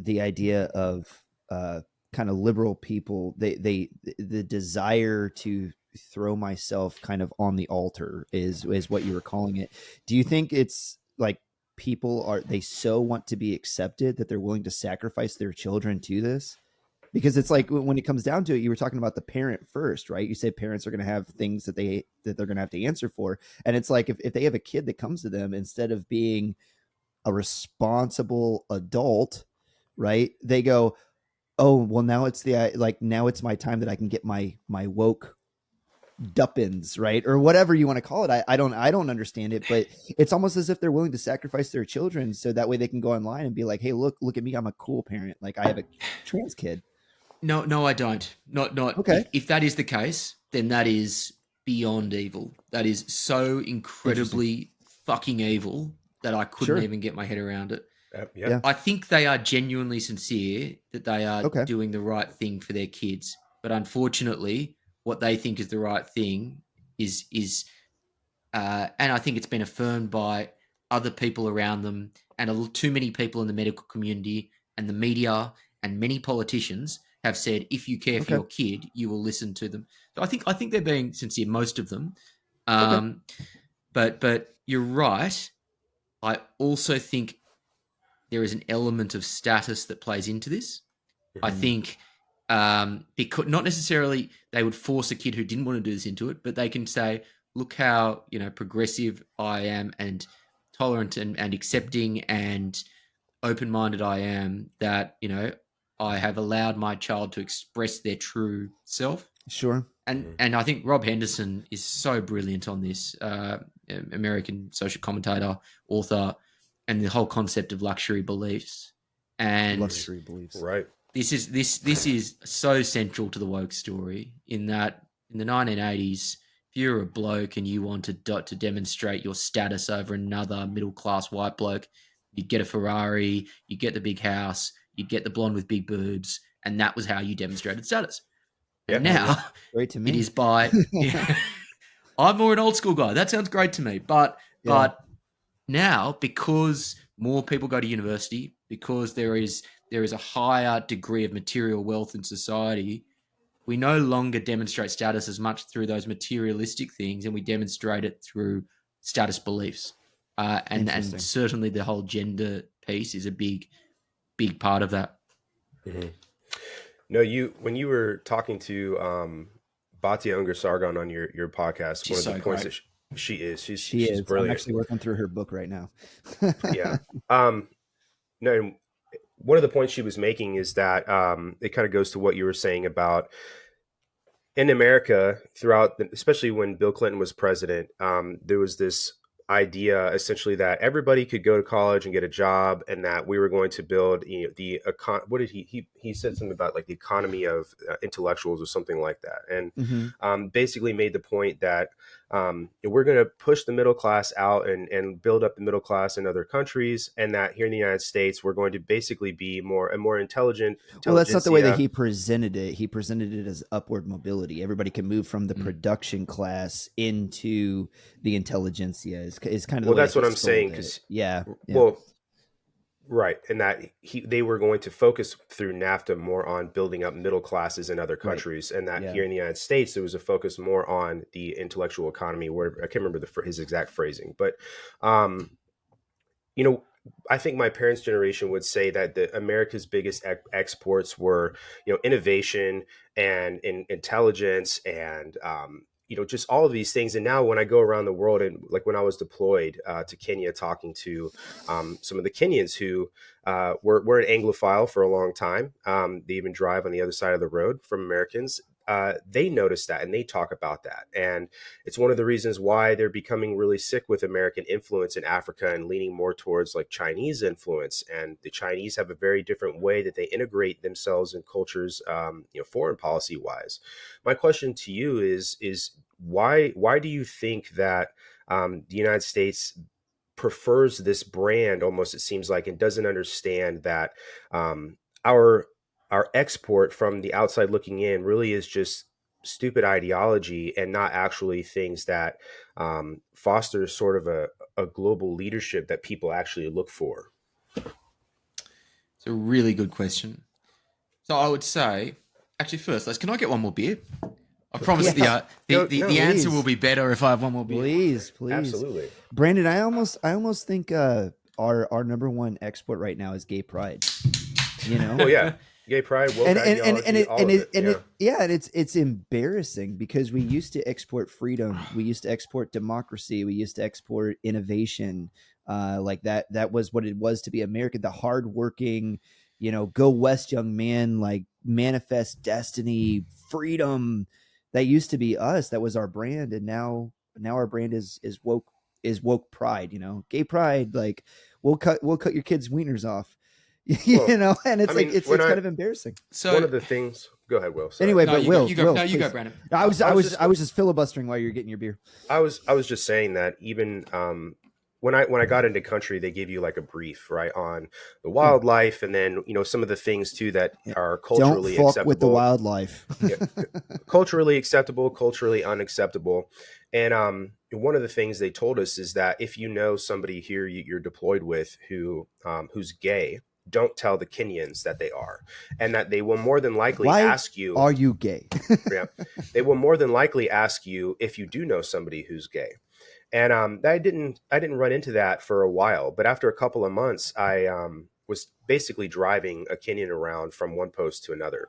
idea of kind of liberal people, the desire to throw myself kind of on the altar is what you were calling it. Do you think it's like they so want to be accepted that they're willing to sacrifice their children to this? Because it's like, when it comes down to it, you were talking about the parent first, right? You say parents are going to have things that they're going to have to answer for. And it's like, if they have a kid that comes to them, instead of being a responsible adult, right, they go, oh, well, now it's now it's my time that I can get my woke duppins, right? Or whatever you want to call it. I don't understand it, but it's almost as if they're willing to sacrifice their children so that way they can go online and be like, hey, look at me, I'm a cool parent. Like, I have a trans kid. No, I don't. Not. Okay. If that is the case, then that is beyond evil. That is so incredibly fucking evil that I couldn't even get my head around it. Yeah. I think they are genuinely sincere that they are doing the right thing for their kids. But unfortunately, what they think is the right thing is and I think it's been affirmed by other people around them, and too many people in the medical community and the media and many politicians have said, if you care for your kid, you will listen to them. So I think they're being sincere, most of them. But you're right. I also think there is an element of status that plays into this. I think because not necessarily they would force a kid who didn't want to do this into it, but they can say, look how progressive I am and tolerant and accepting and open-minded I am, that I have allowed my child to express their true self. Sure. And I think Rob Henderson is so brilliant on this, American social commentator, author, and the whole concept of luxury beliefs. And luxury beliefs, right? This is so central to the woke story, in that in the 1980s, if you're a bloke and you wanted to demonstrate your status over another middle class white bloke, you'd get a Ferrari, you'd get the big house, you'd get the blonde with big boobs, and that was how you demonstrated status. And now great to me. It is by I'm more an old school guy. That sounds great to me. But now, because more people go to university, because there is a higher degree of material wealth in society, we no longer demonstrate status as much through those materialistic things, and we demonstrate it through status beliefs. And certainly the whole gender piece is a big part of that. Mm-hmm. No, when you were talking to Batya Unger Sargon on your podcast, she's one of the points that she's brilliant. I'm actually working through her book right now. Yeah. No, one of the points she was making is that it kind of goes to what you were saying about in America especially when Bill Clinton was president, there was this idea essentially that everybody could go to college and get a job, and that we were going to build what did he said something about like the economy of intellectuals or something like that, and basically made the point that we're going to push the middle class out and build up the middle class in other countries, and that here in the United States we're going to basically be more intelligent. Well, that's not the way that he presented it. He presented it as upward mobility. Everybody can move from the production class into the intelligentsia. Is kind of the way that's what I'm saying, because right, and that they were going to focus through NAFTA more on building up middle classes in other countries, and that here in the United States there was a focus more on the intellectual economy. Where I can't remember his exact phrasing, but I think my parents' generation would say that America's biggest exports were innovation and intelligence and just all of these things. And now when I go around the world, and like when I was deployed to Kenya, talking to some of the Kenyans who were an Anglophile for a long time, they even drive on the other side of the road from Americans. They notice that and they talk about that. And it's one of the reasons why they're becoming really sick with American influence in Africa and leaning more towards like Chinese influence. And the Chinese have a very different way that they integrate themselves in cultures, foreign policy wise. My question to you is why do you think that the United States prefers this brand almost, it seems like, and doesn't understand that our export from the outside looking in really is just stupid ideology and not actually things that foster sort of a global leadership that people actually look for? It's a really good question. So I would say, actually, first, can I get one more beer? I promise the answer will be better if I have one more beer. Please. Absolutely. Brandon, I almost think our number one export right now is gay pride. Oh yeah. Gay pride, woke it's embarrassing because we used to export freedom, we used to export democracy, we used to export innovation, like that was what it was to be American, the hardworking, go west young man, like manifest destiny, freedom. That used to be us. That was our brand, and now our brand is woke pride. Gay pride. Like we'll cut your kids' wieners off. And it's kind of embarrassing. So one of the things. Go ahead, Will. Sorry. Anyway, but Will, you go, Brandon. I was just filibustering while you're getting your beer. I was just saying that even when I got into country, they give you like a brief, right, on the wildlife, and then some of the things too that are culturally Don't fuck acceptable with the wildlife. Culturally acceptable, culturally unacceptable. And one of the things they told us is that if you know somebody here you're deployed with who's gay, don't tell the Kenyans that they are, and that they will more than likely ask you, are you gay? Yeah, they will more than likely ask you if you do know somebody who's gay. And I didn't run into that for a while, but after a couple of months, I was basically driving a Kenyan around from one post to another,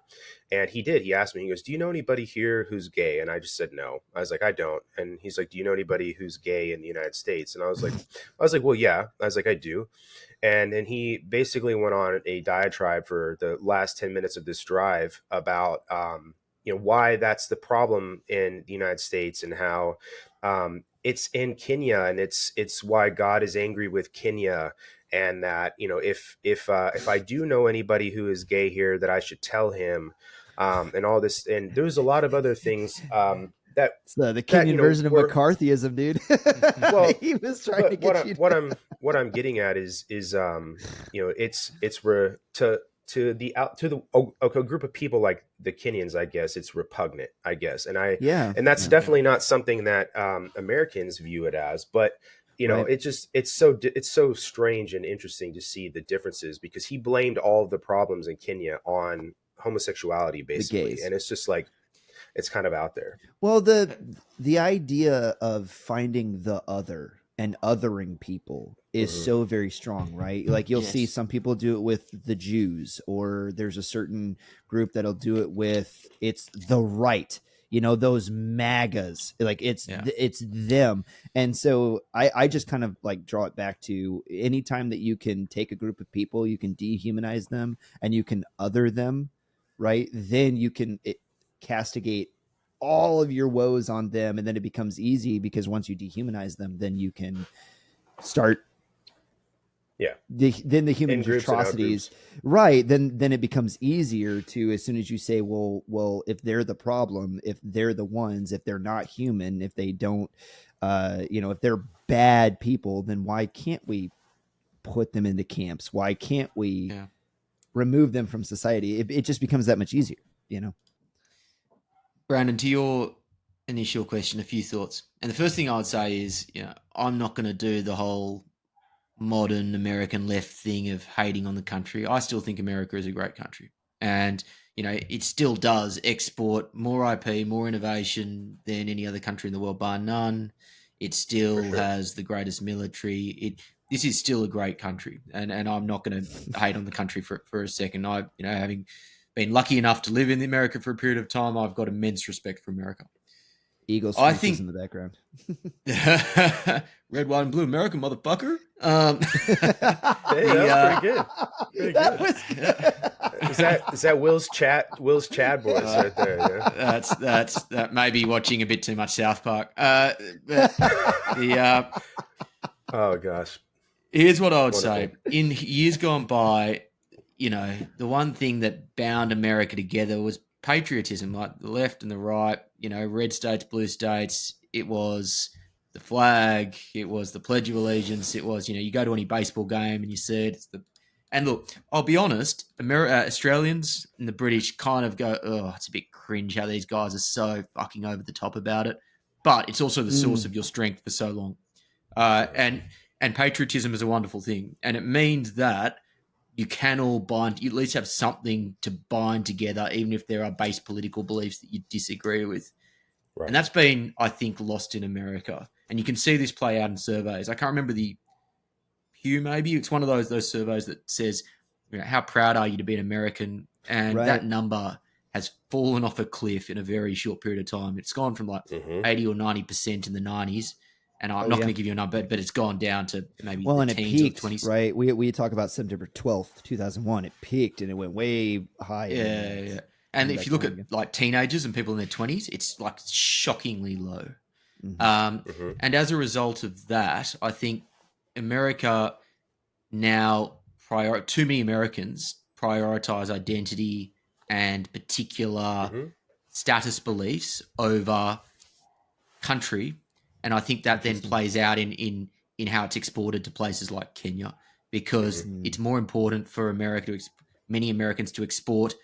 and he asked me, he goes, "Do you know anybody here who's gay?" And I just said no. I was like, "I don't." And he's like, "Do you know anybody who's gay in the United States?" And I was like, "Well, yeah." I was like, "I do." And then he basically went on a diatribe for the last 10 minutes of this drive about, why that's the problem in the United States, and how it's in Kenya, and it's why God is angry with Kenya. And that, if I do know anybody who is gay here, that I should tell him, and all this. And there's a lot of other things that it's the Kenyan version of McCarthyism, dude. Well, he was trying to get you. What I'm getting at is it's to a group of people like the Kenyans, I guess it's repugnant, I guess, and that's definitely not something that Americans view it as, but it's so strange and interesting to see the differences, because he blamed all of the problems in Kenya on homosexuality, basically, and it's just like, it's kind of out there. Well, the idea of finding the other and othering people is so very strong, right? Like you'll see some people do it with the Jews, or there's a certain group that'll do it with, it's the right, those MAGAs, like it's them. And so I just kind of like draw it back to, anytime that you can take a group of people, you can dehumanize them and you can other them, right? Then you can castigate all of your woes on them, and then it becomes easy, because once you dehumanize them, then you can start then the human atrocities, right? Then it becomes easier to, as soon as you say, well, if they're the problem, if they're the ones, if they're not human, if they don't if they're bad people, then why can't we put them into camps? Why can't we remove them from society? It just becomes that much easier, Brandon, to your initial question, a few thoughts. And the first thing I would say is, I'm not going to do the whole modern American left thing of hating on the country. I still think America is a great country. And, it still does export more IP, more innovation than any other country in the world, bar none. It still has the greatest military. This is still a great country. And I'm not going to hate on the country for a second. Having been lucky enough to live in America for a period of time, I've got immense respect for America. Eagle speeches in the background. Red, white, and blue America, motherfucker. That was pretty good. That was good. Is that Will's Chad voice right there? Yeah? That may be watching a bit too much South Park. Oh gosh. Here's what I would say. In years gone by, the one thing that bound America together was patriotism, like the left and the right, red states, blue states. It was the flag. It was the Pledge of Allegiance. It was, you go to any baseball game and you see it. And look, I'll be honest, Australians and the British kind of go, oh, it's a bit cringe how these guys are so fucking over the top about it. But it's also the source of your strength for so long. And patriotism is a wonderful thing. And it means that you can all bind, you at least have something to bind together, even if there are base political beliefs that you disagree with. Right. And that's been, I think, lost in America. And you can see this play out in surveys. I can't remember the Pew, maybe. It's one of those surveys that says, how proud are you to be an American? And that number has fallen off a cliff in a very short period of time. It's gone from like 80 or 90% in the 90s. And I'm not going to give you a number, but it's gone down to maybe and teens it peaked, or 20s. Right? We talk about September 12th, 2001. It peaked and it went way high. Yeah. And if you look at like teenagers and people in their 20s, it's like shockingly low. And as a result of that, I think America now, too many Americans prioritize identity and particular status beliefs over country. And I think that then plays out in how it's exported to places like Kenya, because it's more important for many Americans to export,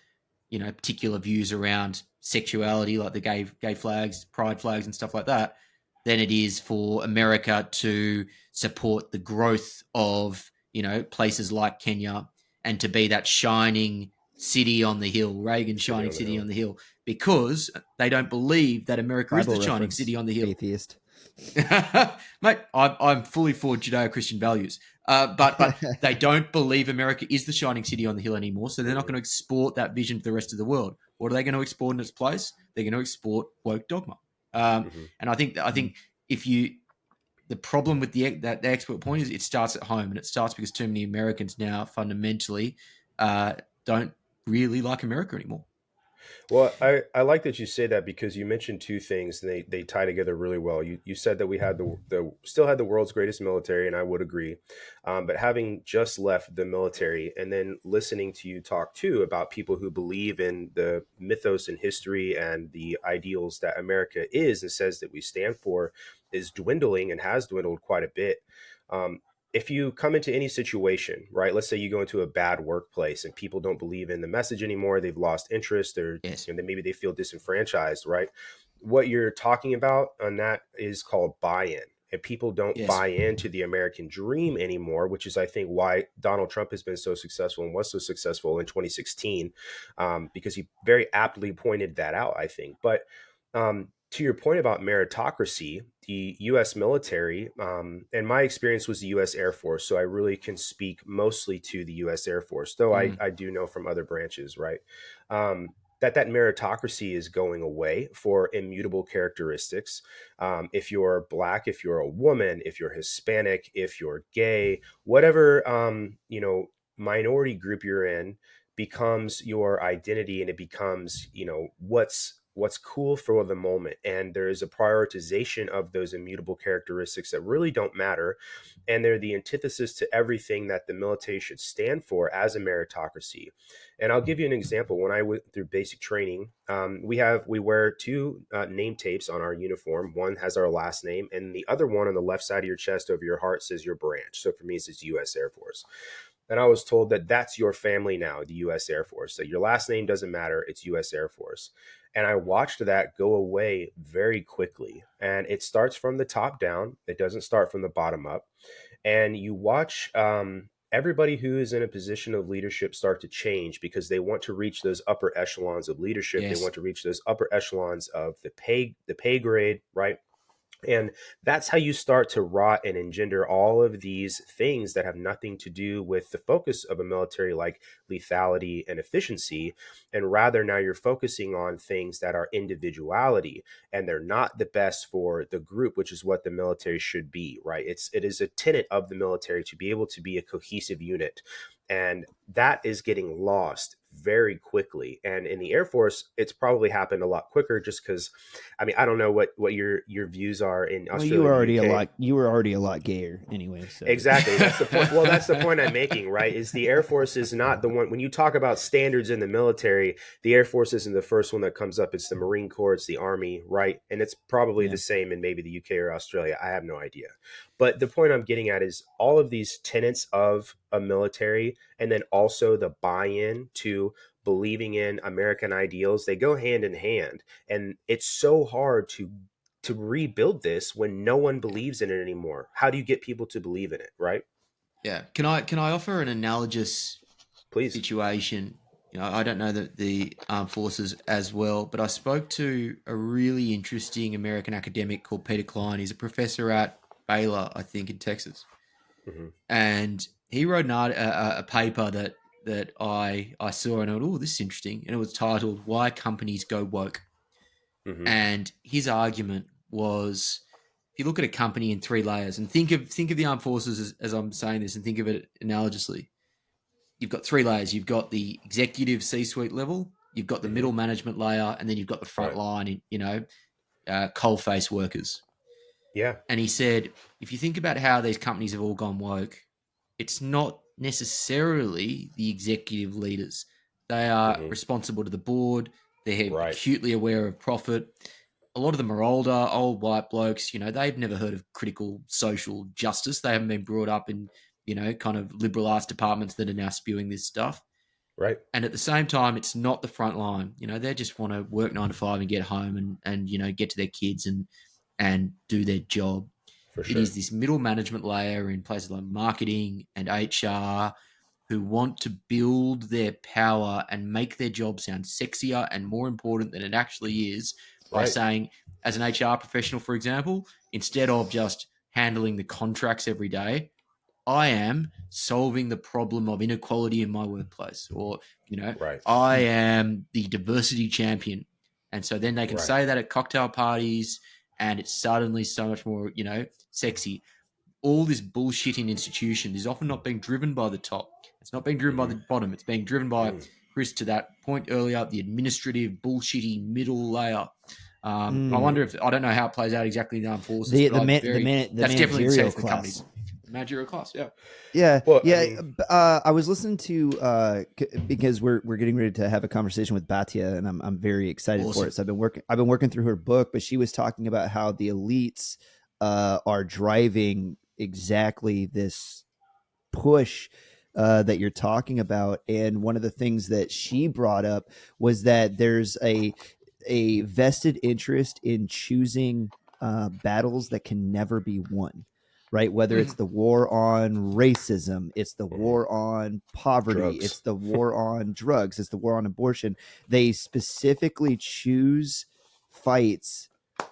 particular views around sexuality, like the gay flags, pride flags and stuff like that, than it is for America to support the growth of, places like Kenya and to be that shining city on the hill, Reagan's shining city on the hill, because they don't believe that America is the shining city on the hill. Atheist. Mate, I'm fully for Judeo-Christian values, but they don't believe America is the shining city on the hill anymore, so they're not going to export that vision to the rest of the world. What are they going to export in its place? They're going to export woke dogma. And I think if you the problem with the expert point is it starts at home, and it starts because too many Americans now fundamentally don't really like America anymore. Well, I like that you say that, because you mentioned two things and they tie together really well. You said that we had the still had the world's greatest military, and I would agree. But having just left the military and then listening to you talk too about people who believe in the mythos and history and the ideals that America is and says that we stand for is dwindling and has dwindled quite a bit. Um, if you come into any situation, right, let's say you go into a bad workplace and people don't believe in the message anymore, they've lost interest, they're, Yes. maybe they feel disenfranchised, right? What you're talking about on that is called buy-in. And people don't Yes. buy into the American dream anymore, which is, I think, why Donald Trump has been so successful and was so successful in 2016, because he very aptly pointed that out, I think. But to your point about meritocracy, the U.S. military, and my experience was the U.S. Air Force, so I really can speak mostly to the U.S. Air Force, though I do know from other branches, right? That meritocracy is going away for immutable characteristics. If you're Black, if you're a woman, if you're Hispanic, if you're gay, whatever minority group you're in becomes your identity, and it becomes what's cool for the moment. And there is a prioritization of those immutable characteristics that really don't matter, and they're the antithesis to everything that the military should stand for as a meritocracy. And I'll give you an example. When I went through basic training, we wear two name tapes on our uniform. One has our last name, and the other one on the left side of your chest over your heart says your branch. So for me, it says U.S. Air Force. And I was told that that's your family now, the U.S. Air Force, that your last name doesn't matter, it's U.S. Air Force. And I watched that go away very quickly. And it starts from the top down, it doesn't start from the bottom up. And you watch everybody who is in a position of leadership start to change, because they want to reach those upper echelons of leadership. Yes. They want to reach those upper echelons of the pay grade, right? And that's how you start to rot and engender all of these things that have nothing to do with the focus of a military, like lethality and efficiency. And rather, now you're focusing on things that are individuality, and they're not the best for the group, which is what the military should be, right? It is a tenet of the military to be able to be a cohesive unit. And that is getting lost very quickly. And in the Air Force, it's probably happened a lot quicker, just because, I mean, I don't know what your views are in Australia. You were already a lot gayer anyway. So exactly, that's the point. Well, that's the point I'm making, right? Is the Air Force is not the one. When you talk about standards in the military, the Air Force isn't the first one that comes up. It's the Marine Corps, it's the Army, right? And it's probably the same in maybe the UK or Australia. I have no idea. But the point I'm getting at is all of these tenets of a military, and then also the buy-in to believing in American ideals, they go hand in hand. And it's so hard to rebuild this when no one believes in it anymore. How do you get people to believe in it, right? Yeah. Can I offer an analogous Please situation? I don't know the armed forces as well, but I spoke to a really interesting American academic called Peter Klein. He's a professor at Baylor, I think, in Texas. Mm-hmm. And he wrote a paper that I saw, and I went, oh, this is interesting. And it was titled "Why Companies Go Woke." Mm-hmm. And his argument was, if you look at a company in three layers, and think of the armed forces as I'm saying this, and think of it analogously, you've got three layers. You've got the executive C-suite level, you've got the middle management layer, and then you've got the front line, coal-face workers. Yeah. And he said, if you think about how these companies have all gone woke, it's not necessarily the executive leaders. They are responsible to the board. They're acutely aware of profit. A lot of them are older, old white blokes. They've never heard of critical social justice. They haven't been brought up in, kind of liberal arts departments that are now spewing this stuff. Right. And at the same time, it's not the front line. They just want to work 9 to 5 and get home and get to their kids and do their job. For sure. It is this middle management layer in places like marketing and HR who want to build their power and make their job sound sexier and more important than it actually is by saying, as an HR professional, for example, instead of just handling the contracts every day, I am solving the problem of inequality in my workplace, or, I am the diversity champion. And so then they can say that at cocktail parties and it's suddenly so much more, sexy. All this bullshitting institution is often not being driven by the top. It's not being driven by the bottom. It's being driven by, Chris, to that point earlier, the administrative, bullshitty middle layer. I wonder if, I don't know how it plays out exactly in the armed forces, that's definitely the same for the companies. The managerial class, yeah. Well, I was listening to because we're getting ready to have a conversation with Batia, and I'm very excited for it. So I've been working through her book, but she was talking about how the elites are driving exactly this push that you're talking about. And one of the things that she brought up was that there's a vested interest in choosing battles that can never be won, right? Whether it's the war on racism, it's the war on poverty, it's the war on drugs, it's the war on abortion. They specifically choose fights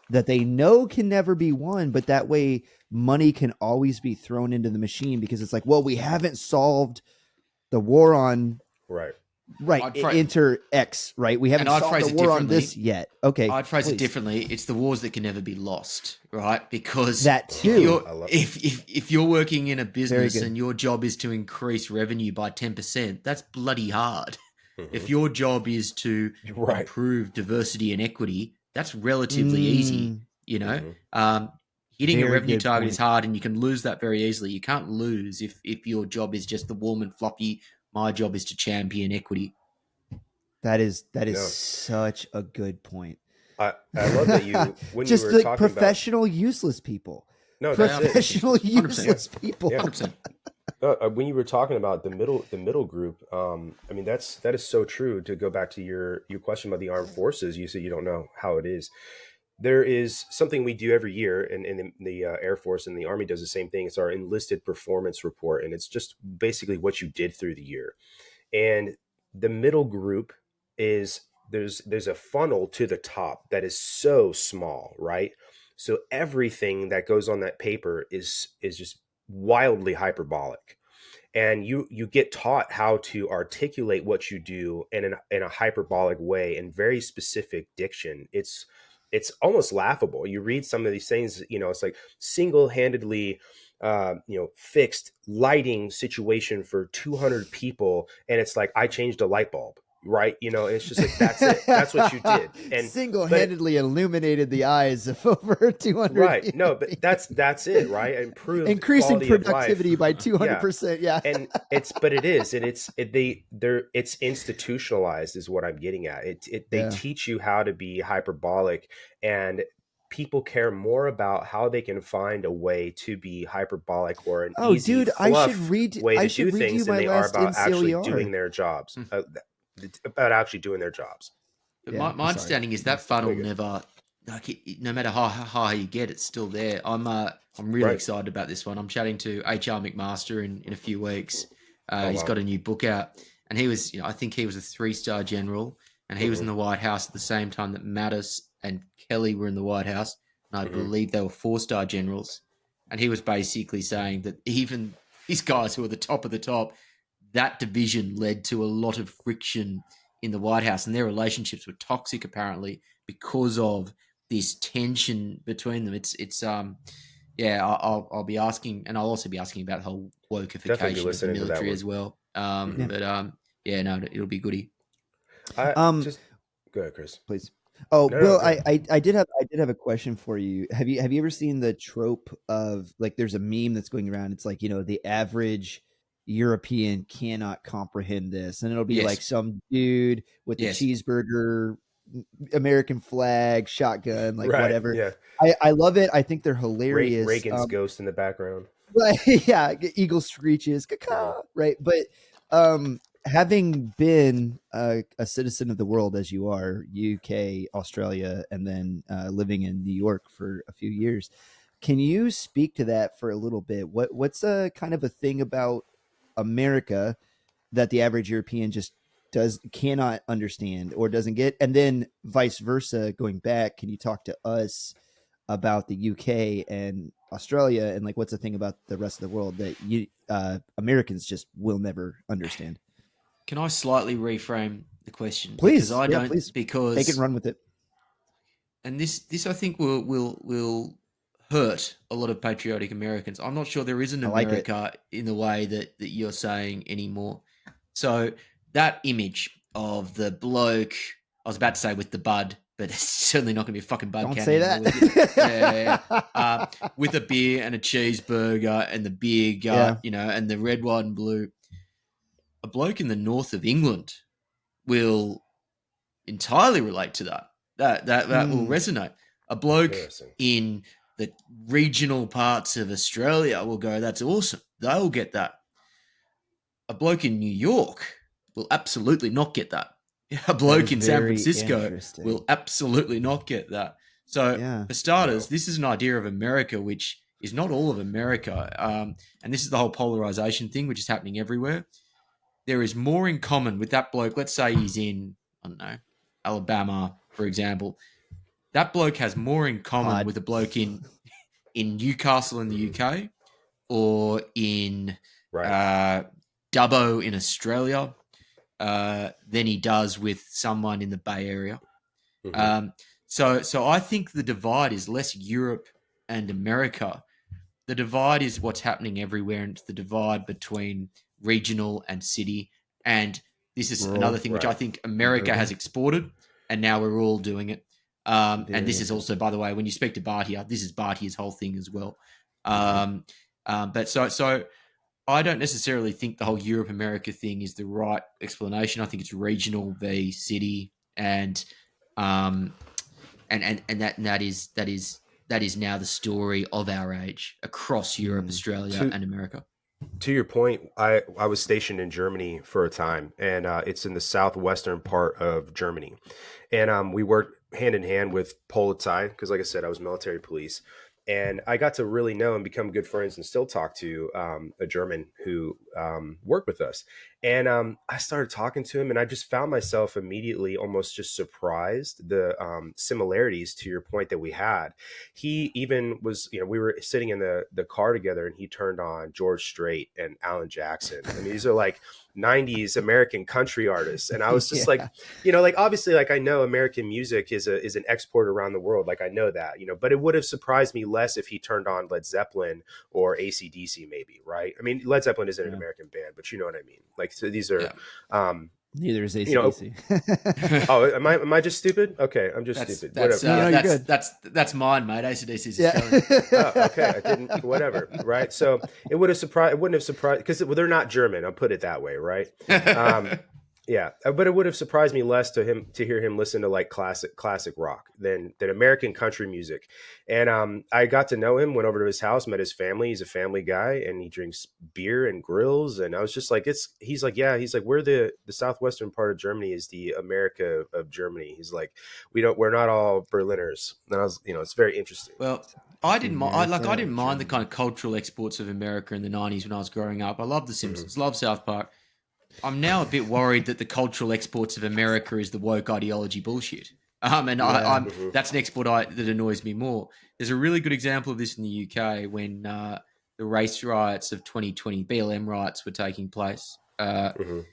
that they know can never be won, but that way money can always be thrown into the machine, because it's like, well, we haven't solved the war on enter X, right? We haven't solved the war on this yet. Okay, I'd phrase it differently. It's the wars that can never be lost, right? Because that too. If you're working in a business and your job is to increase revenue by 10%, that's bloody hard. If your job is to improve diversity and equity, that's relatively easy. Hitting a revenue target is hard, and you can lose that very easily. You can't lose if your job is just the warm and floppy. My job is to champion equity. That is such a good point. I love that you when just you were like talking professiontal useless people. No, professional useless people. Yeah. 100%. When you were talking about the middle group, that is so true. To go back to your question about the armed forces, you said you don't know how it is. There is something we do every year, and the Air Force and the Army does the same thing. It's our enlisted performance report, and it's just basically what you did through the year. And the middle group is there's a funnel to the top that is so small, right? So everything that goes on that paper is just wildly hyperbolic. And you get taught how to articulate what you do in a hyperbolic way, in very specific diction. It's almost laughable. You read some of these things, it's like single-handedly, fixed lighting situation for 200 people. And it's like, I changed a light bulb, right? And it's just like, that's it. That's what you did. And single-handedly illuminated the eyes of over 200. Right. No, but that's it, right? Increasing productivity by 200%. Yeah. And it's institutionalized is what I'm getting at. They teach you how to be hyperbolic, and people care more about how they can find a way to be hyperbolic or an easy way to do things than they are about actually doing their jobs. About actually doing their jobs. My understanding is that funnel never, no matter how high you get, it's still there. I'm really excited about this one. I'm chatting to H.R. McMaster in a few weeks. He's got a new book out, and he was, I think he was a 3-star general, and he was in the White House at the same time that Mattis and Kelly were in the White House, and I believe they were 4-star generals. And he was basically saying that even these guys who are the top of the top, that division led to a lot of friction in the White House, and their relationships were toxic apparently because of this tension between them. I'll be asking, and I'll also be asking about the whole wokification of the military as well. It'll be goody. Just go ahead, Chris, please. Oh, Will, I did have a question for you. Have you ever seen the trope of, like, there's a meme that's going around? It's like, the average European cannot comprehend this, and it'll be like some dude with the cheeseburger, American flag, shotgun, like whatever. Yeah. I love it. I think they're hilarious. Reagan's ghost in the background. Right. Yeah. Eagle screeches. Caw-caw, right. But having been a citizen of the world as you are, UK, Australia, and then living in New York for a few years, can you speak to that for a little bit? What's a kind of a thing about America that the average European just cannot understand or doesn't get? And then vice versa, going back, can you talk to us about the UK and Australia, and like, what's the thing about the rest of the world that Americans just will never understand? Can I slightly reframe the question? Please. Because Please. They can run with it. and this I think will hurt a lot of patriotic Americans. I'm not sure there is an America in the way that you're saying anymore. So that image of the bloke, I was about to say with the bud, but it's certainly not going to be a fucking bud. Don't say that. With a beer and a cheeseburger and the beer gut, and the red, white, and blue. A bloke in the north of England will entirely relate to that. That will resonate. A bloke in the regional parts of Australia will go, that's awesome. They'll get that. A bloke in New York will absolutely not get that. A bloke in San Francisco will absolutely not get that. So for starters, this is an idea of America, which is not all of America. And this is the whole polarization thing, which is happening everywhere. There is more in common with that bloke. Let's say he's in, I don't know, Alabama, for example. That bloke has more in common with a bloke in Newcastle in the UK or in Dubbo in Australia than he does with someone in the Bay Area. Mm-hmm. So I think the divide is less Europe and America. The divide is what's happening everywhere, and it's the divide between regional and city. And this is another thing which I think America has exported, and now we're all doing it. And this is also, by the way, when you speak to Bhatia, this is Bhatia's whole thing as well. But so I don't necessarily think the whole Europe America thing is the right explanation. I think it's regional v city, and that is now the story of our age across Europe, Australia, and America. To your point, I was stationed in Germany for a time, and it's in the southwestern part of Germany, and we worked hand in hand with Polizei because, like I said, I was military police. And I got to really know and become good friends and still talk to a German who worked with us. And I started talking to him, and I just found myself immediately almost just surprised the similarities to your point that we had. He even was, we were sitting in the car together, and he turned on George Strait and Alan Jackson. I mean, these are like 90s American country artists. And I was just like obviously, like, I know American music is an export around the world. Like, I know that, but it would have surprised me less if he turned on Led Zeppelin or AC/DC maybe, right? I mean, Led Zeppelin isn't an American band, but you know what I mean? Like, so these are neither is AC/DC. Oh, am I just stupid? Okay, I'm just stupid. Whatever. That's mine, mate. AC/DC is okay, I didn't. Whatever, right? So it wouldn't have surprised because they're not German. I'll put it that way, right? Yeah, but it would have surprised me less to hear him listen to like classic rock than American country music. And I got to know him, went over to his house, met his family. He's a family guy, and he drinks beer and grills. And I was just like, he's like, we're the southwestern part of Germany is the America of Germany. He's like, we're not all Berliners. And I was, it's very interesting. Well, I didn't mind the kind of cultural exports of America in the 90s when I was growing up. I love The Simpsons, love South Park. I'm now a bit worried that the cultural exports of America is the woke ideology bullshit. That's an export that annoys me more. There's a really good example of this in the UK when the race riots of 2020, BLM riots, were taking place. And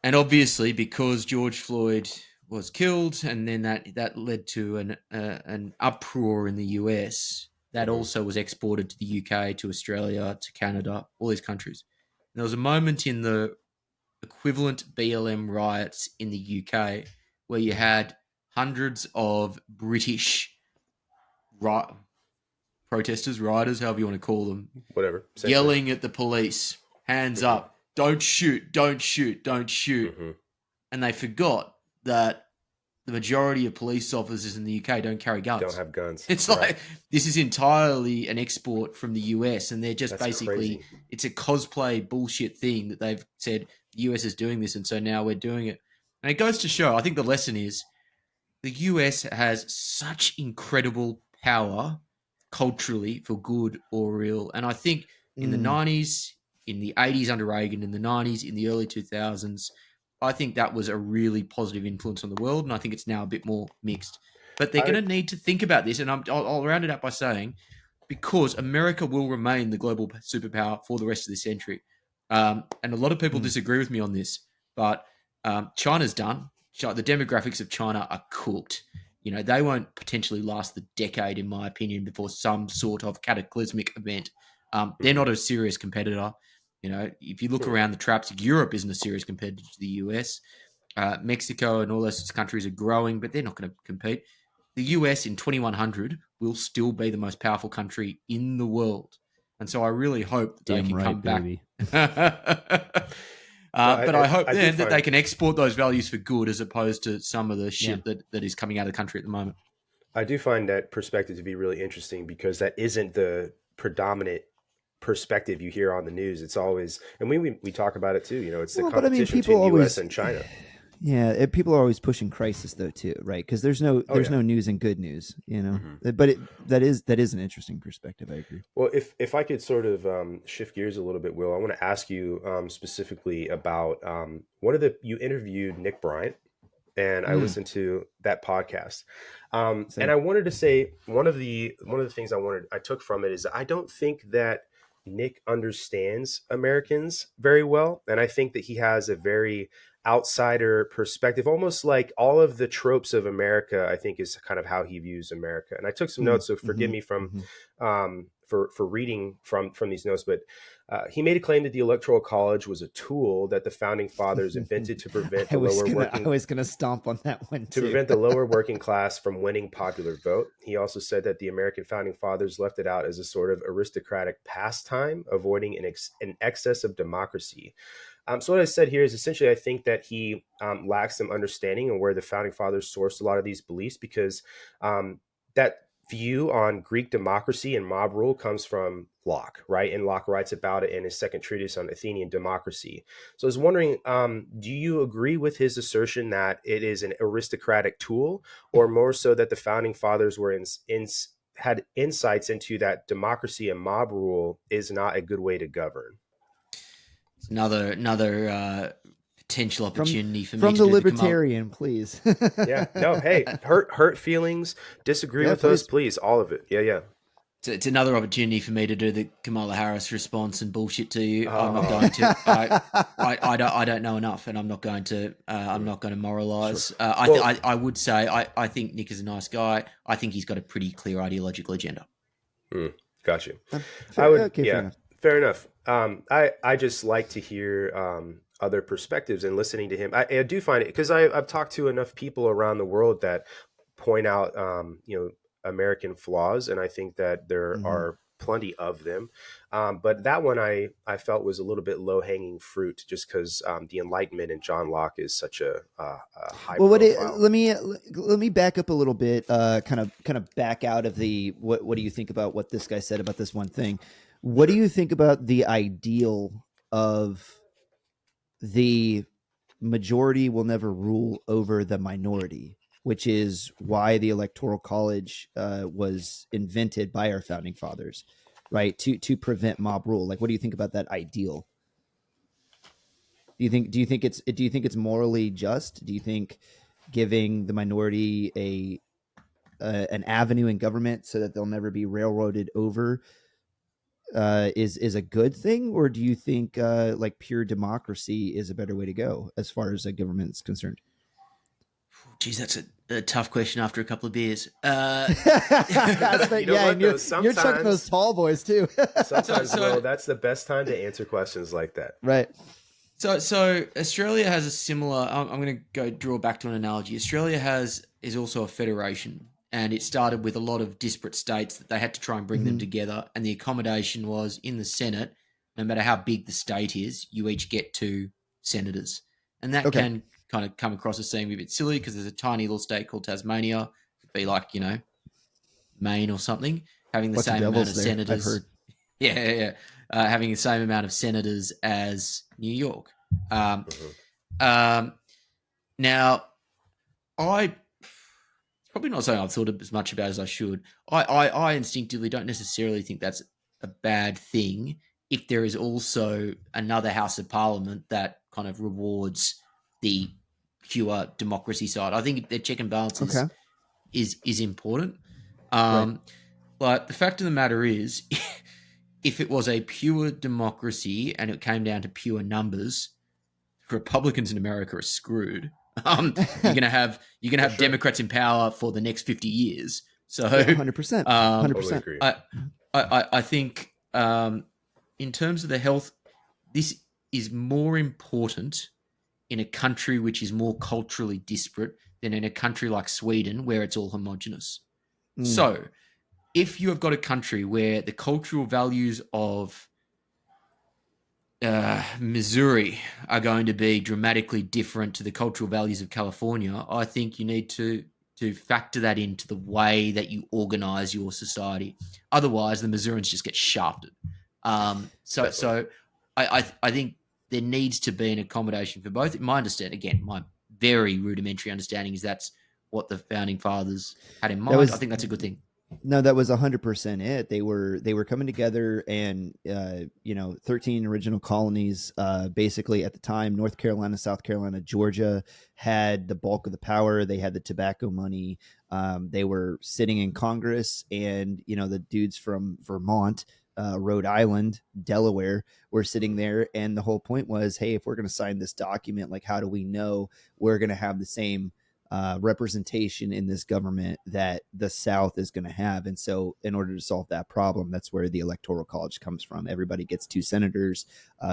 obviously, because George Floyd was killed, and then that led to an uproar in the US, that also was exported to the UK, to Australia, to Canada, all these countries. And there was a moment in the equivalent BLM riots in the UK where you had hundreds of British protesters, rioters, however you want to call them, whatever, yelling at the police, hands up, don't shoot, don't shoot, don't shoot. And they forgot that the majority of police officers in the UK don't carry guns. Don't have guns. It's like, this is entirely an export from the US, and they're just basically, it's a cosplay bullshit thing that they've said the US is doing this, and so now we're doing it. And it goes to show, I think the lesson is, the US has such incredible power culturally, for good or ill. And I think in the 90s, in the 80s under Reagan, in the 90s, in the early 2000s, I think that was a really positive influence on the world, and I think it's now a bit more mixed. But they're going to need to think about this, and I'll round it up by saying, because America will remain the global superpower for the rest of this century. And a lot of people disagree with me on this, but China's done. The demographics of China are cooked. they won't potentially last the decade, in my opinion, before some sort of cataclysmic event. They're not a serious competitor. If you look around the traps, Europe isn't a serious competitor to the US. Mexico and all those countries are growing, but they're not going to compete. The US in 2100 will still be the most powerful country in the world. And so I really hope that they can come back. But I hope then that they can export those values for good, as opposed to some of the shit that is coming out of the country at the moment. I do find that perspective to be really interesting, because that isn't the predominant perspective you hear on the news. It's always, and we talk about it too, it's the competition between the US and China. Yeah, people are always pushing crisis though too, right? Because there's no news and good news, But that is an interesting perspective. I agree. Well, if I could sort of shift gears a little bit, Will, I want to ask you specifically about you interviewed Nick Bryant, and I listened to that podcast, and I wanted to say one of the things I took from it is I don't think that Nick understands Americans very well, and I think that he has a very outsider perspective, almost like all of the tropes of America, I think, is kind of how he views America. And I took some notes, so forgive me for reading from these notes, but he made a claim that the Electoral College was a tool that the founding fathers invented to prevent I was going to stomp on that one to prevent the lower working class from winning popular vote. He also said that the American founding fathers left it out as a sort of aristocratic pastime, avoiding an excess of democracy. So what I said here is essentially, I think that he lacks some understanding of where the founding fathers sourced a lot of these beliefs, because that view on Greek democracy and mob rule comes from Locke, right? And Locke writes about it in his second treatise on Athenian democracy. So I was wondering, do you agree with his assertion that it is an aristocratic tool, or more so that the founding fathers were had insights into that democracy and mob rule is not a good way to govern? Another potential opportunity for me from the libertarian, please. Yeah, no, hey, hurt feelings, disagree with us, please, all of it. Yeah. It's another opportunity for me to do the Kamala Harris response and bullshit to you. I'm not going to. I don't know enough, and I'm not going to. I'm not going to moralize. Sure. I would say I think Nick is a nice guy. I think he's got a pretty clear ideological agenda. Got you. Fair enough. I just like to hear other perspectives, and listening to him. I do find it, because I've talked to enough people around the world that point out American flaws, and I think that there are plenty of them. But that one I felt was a little bit low hanging fruit, just because the Enlightenment and John Locke is such a high profile. Let me back up a little bit. Kind of back out of the what do you think about what this guy said about this one thing? What do you think about the ideal of the majority will never rule over the minority, which is why the Electoral College was invented by our founding fathers, right? To prevent mob rule. Like, what do you think about that ideal? Do you think it's morally just? Do you think giving the minority an avenue in government so that they'll never be railroaded over is a good thing, or do you think like pure democracy is a better way to go as far as a government is concerned? Geez, that's a tough question after a couple of beers. You're chucking those tall boys too. Sometimes, well, that's the best time to answer questions like that. Right. So Australia has a similar. I'm going to go draw back to an analogy. Australia is also a federation, and it started with a lot of disparate states that they had to try and bring them together. And the accommodation was in the Senate. No matter how big the state is, you each get 2 senators, and that can kind of come across as seeming a bit silly, because there's a tiny little state called Tasmania. It'd be like, Maine or something, having the same amount of senators. I've heard. Yeah. Having the same amount of senators as New York. Now, it's probably not something I've thought as much about as I should. I instinctively don't necessarily think that's a bad thing if there is also another House of Parliament that kind of rewards the pure democracy side. I think the check and balance is important. Right. But the fact of the matter is, if it was a pure democracy and it came down to pure numbers, Republicans in America are screwed. You're gonna have sure. Democrats in power for the next 50 years. So 100%. 100%. Totally agree. I think in terms of the health, this is more important in a country which is more culturally disparate than in a country like Sweden where it's all homogenous. So if you have got a country where the cultural values of Missouri are going to be dramatically different to the cultural values of California, I think you need to factor that into the way that you organize your society. Otherwise, the Missourians just get shafted. So I think there needs to be an accommodation for both. My understanding, again, my very rudimentary understanding is that's what the founding fathers had in mind. I think that's a good thing. No, that was 100% it. They were coming together, and 13 original colonies. Basically, at the time, North Carolina, South Carolina, Georgia had the bulk of the power. They had the tobacco money. They were sitting in Congress, and the dudes from Vermont, Rhode Island, Delaware were sitting there, and the whole point was, hey, if we're going to sign this document, like, how do we know we're going to have the same representation in this government that the South is going to have? And so in order to solve that problem, that's where the Electoral College comes from. Everybody gets 2 senators.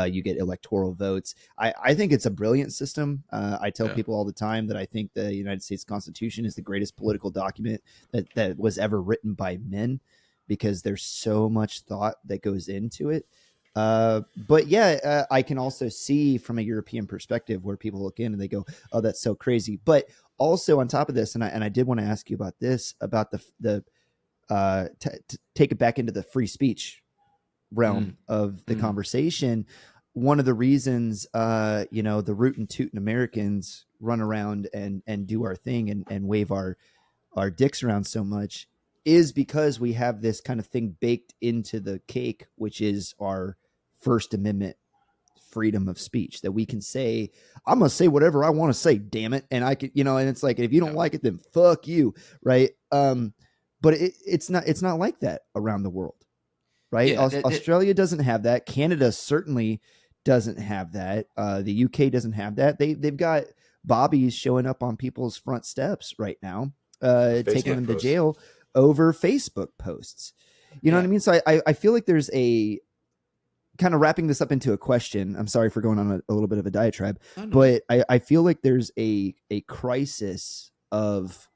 You get electoral votes. I think it's a brilliant system. I tell people all the time that I think the United States Constitution is the greatest political document that was ever written by men, because there's so much thought that goes into it. But yeah, I can also see from a European perspective where people look in and they go, oh, that's so crazy. But also on top of this, and I did want to ask you about this, about the take it back into the free speech realm of the conversation. One of the reasons, the rootin' tootin' Americans run around and do our thing and wave our dicks around so much is because we have this kind of thing baked into the cake, which is our First Amendment freedom of speech, that we can say, I'm going to say whatever I want to say, damn it. And I could, and it's like, if you don't like it, then fuck you. Right. But it's not like that around the world. Right. Yeah, Australia doesn't have that. Canada certainly doesn't have that. The UK doesn't have that. They've got bobbies showing up on people's front steps right now, taking them to jail over Facebook posts. You know what I mean? So I feel like there's a kind of wrapping this up into a question. I'm sorry for going on a little bit of a diatribe, but I feel like there's a crisis of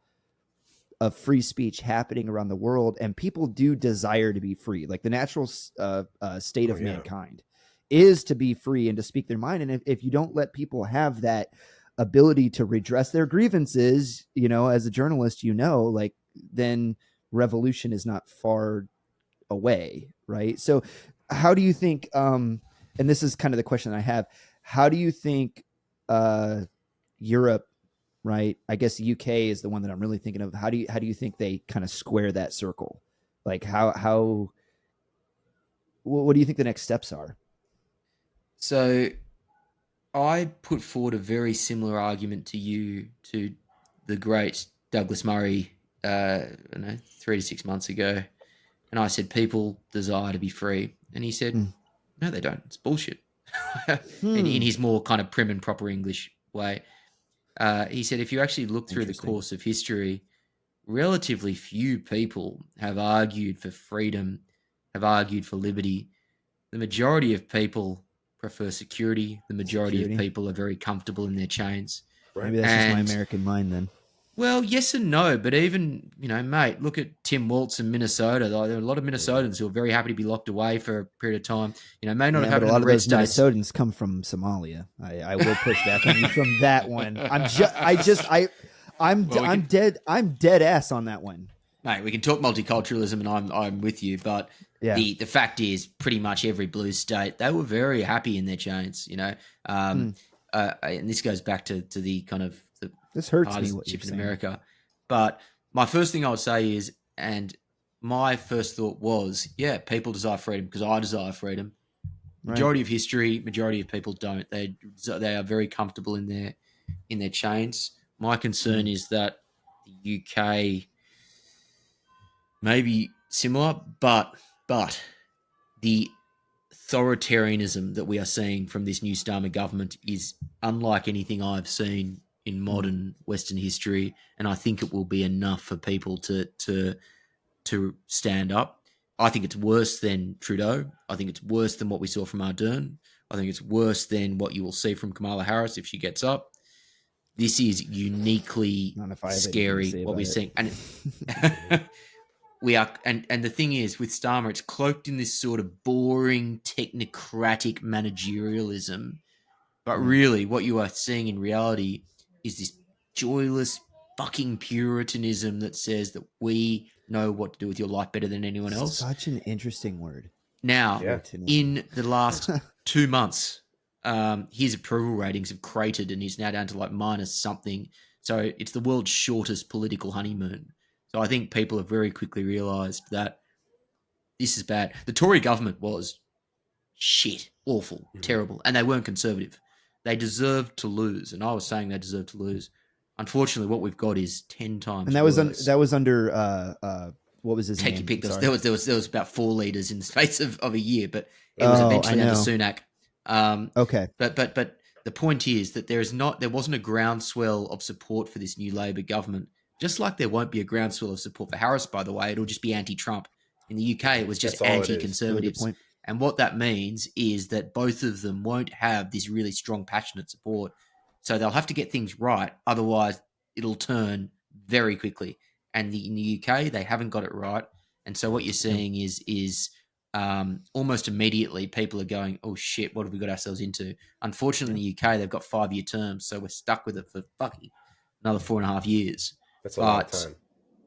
free speech happening around the world, and people do desire to be free. Like the natural state of mankind is to be free and to speak their mind. And if you don't let people have that ability to redress their grievances, as a journalist, like, then revolution is not far away. Right. So how do you think, and this is kind of the question I have, how do you think Europe, right? I guess the UK is the one that I'm really thinking of. How do you think they kind of square that circle? Like what do you think the next steps are? So I put forward a very similar argument to the great Douglas Murray, 3 to 6 months ago. And I said, people desire to be free. And he said, no, they don't. It's bullshit. in his more kind of prim and proper English way. He said, if you actually look through the course of history, relatively few people have argued for freedom, have argued for liberty. The majority of people prefer security. The majority of people are very comfortable in their chains. Right. Maybe that's just my American mind then. Well, yes and no, but even, mate, look at Tim Waltz in Minnesota. There are a lot of Minnesotans who are very happy to be locked away for a period of time. May not have happened in the red states. A lot of those Minnesotans come from Somalia. I will push back on you from that one. I'm dead ass on that one. Mate, we can talk multiculturalism, and I'm with you, but the fact is, pretty much every blue state, they were very happy in their chains. And this goes back to the kind of this hurts me what you're saying in America. But my first thing I would say is, and my first thought was, people desire freedom because I desire freedom. Majority of history, majority of people don't. They are very comfortable in their chains. My concern is that the UK may be similar, but the authoritarianism that we are seeing from this new Starmer government is unlike anything I've seen in modern Western history, and I think it will be enough for people to stand up. I think it's worse than Trudeau. I think it's worse than what we saw from Ardern. I think it's worse than what you will see from Kamala Harris if she gets up. This is uniquely scary what we're seeing, and we are. And the thing is, with Starmer, it's cloaked in this sort of boring technocratic managerialism. But really, what you are seeing in reality is this joyless fucking puritanism that says that we know what to do with your life better than anyone else. Such an interesting word. Now, in the last 2 months, his approval ratings have cratered and he's now down to like minus something. So it's the world's shortest political honeymoon. So I think people have very quickly realised that this is bad. The Tory government was shit, awful, terrible, and they weren't conservative. They deserved to lose, and I was saying they deserved to lose. Unfortunately, what we've got is 10 times. And that was under what was his name? Take your pick. There was about 4 leaders in the space of a year, but it was eventually under Sunak. Okay, but the point is that there wasn't a groundswell of support for this new Labor government. Just like there won't be a groundswell of support for Harris, by the way, it'll just be anti-Trump. In the UK, it was just anti-conservatives. Really, and what that means is that both of them won't have this really strong, passionate support. So they'll have to get things right. Otherwise, it'll turn very quickly. And in the UK, they haven't got it right. And so what you're seeing is almost immediately people are going, oh, shit, what have we got ourselves into? Unfortunately, in the UK, they've got 5-year terms. So we're stuck with it for fucking another 4.5 years. That's a lot of time.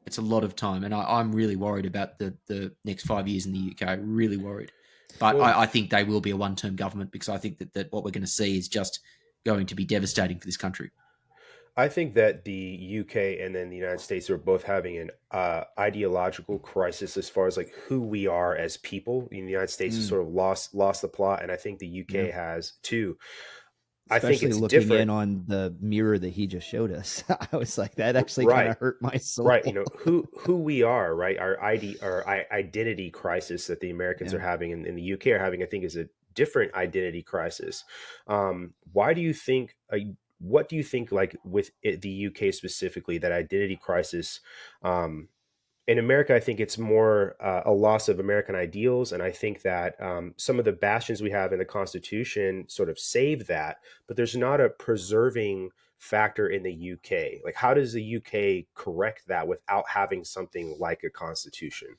It's a lot of time. And I'm really worried about the next 5 years in the UK. Really worried. But I think they will be a one-term government because I think that what we're going to see is just going to be devastating for this country. I think that the UK and then the United States are both having an ideological crisis as far as like who we are as people. In the United States has sort of lost the plot, and I think the UK has too. Especially I think it's looking different. in on the mirror that he just showed us. I was like, that actually kind of hurt my soul. Right. You know, who we are, right? Our identity crisis that the Americans are having in the UK are having, I think, is a different identity crisis. Why do you think, what do you think, like with the UK specifically, that identity crisis, in America, I think it's more a loss of American ideals. And I think that some of the bastions we have in the Constitution sort of save that, but there's not a preserving factor in the UK. Like, how does the UK correct that without having something like a constitution?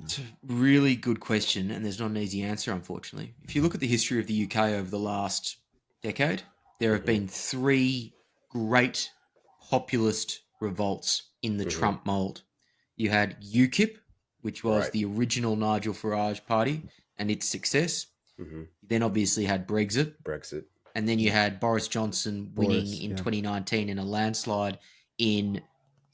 It's a really good question, and there's not an easy answer, unfortunately. If you look at the history of the UK over the last decade, there have been 3 great populist revolts in the Trump mold. You had UKIP, which was the original Nigel Farage party and its success. You then obviously had Brexit. And then you had Boris Johnson winning in 2019 in a landslide in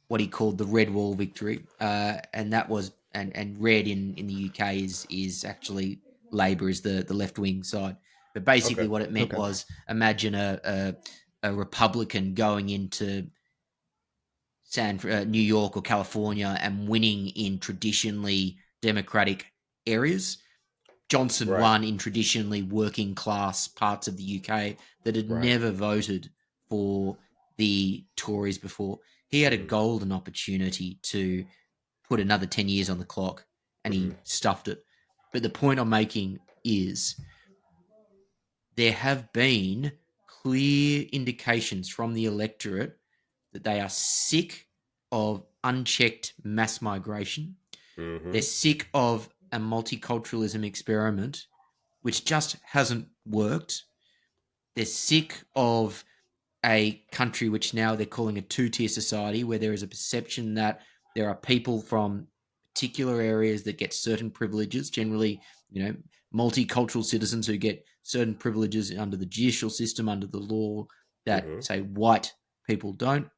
what he called the Red Wall victory. And that was, and red in the UK is actually Labour, is the left-wing side. But basically what it meant was, imagine a Republican going into New York or California and winning in traditionally democratic areas. Johnson won in traditionally working class parts of the UK that had never voted for the Tories before. He had a golden opportunity to put another 10 years on the clock, and he stuffed it. But the point I'm making is there have been clear indications from the electorate that they are sick of unchecked mass migration. They're sick of a multiculturalism experiment, which just hasn't worked. They're sick of a country which now they're calling a 2-tier society, where there is a perception that there are people from particular areas that get certain privileges, generally, multicultural citizens who get certain privileges under the judicial system, under the law, that, say, white people don't.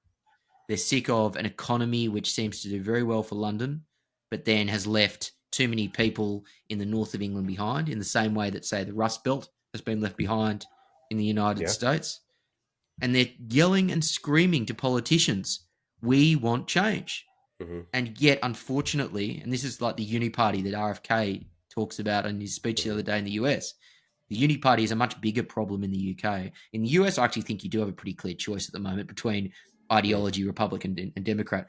They're sick of an economy which seems to do very well for London, but then has left too many people in the north of England behind, in the same way that, say, the Rust Belt has been left behind in the United States. And they're yelling and screaming to politicians, we want change. And yet, unfortunately, and this is like the uni party that RFK talks about in his speech the other day in the US, The Uni Party is a much bigger problem in the UK. In the US, I actually think you do have a pretty clear choice at the moment between ideology, Republican and Democrat.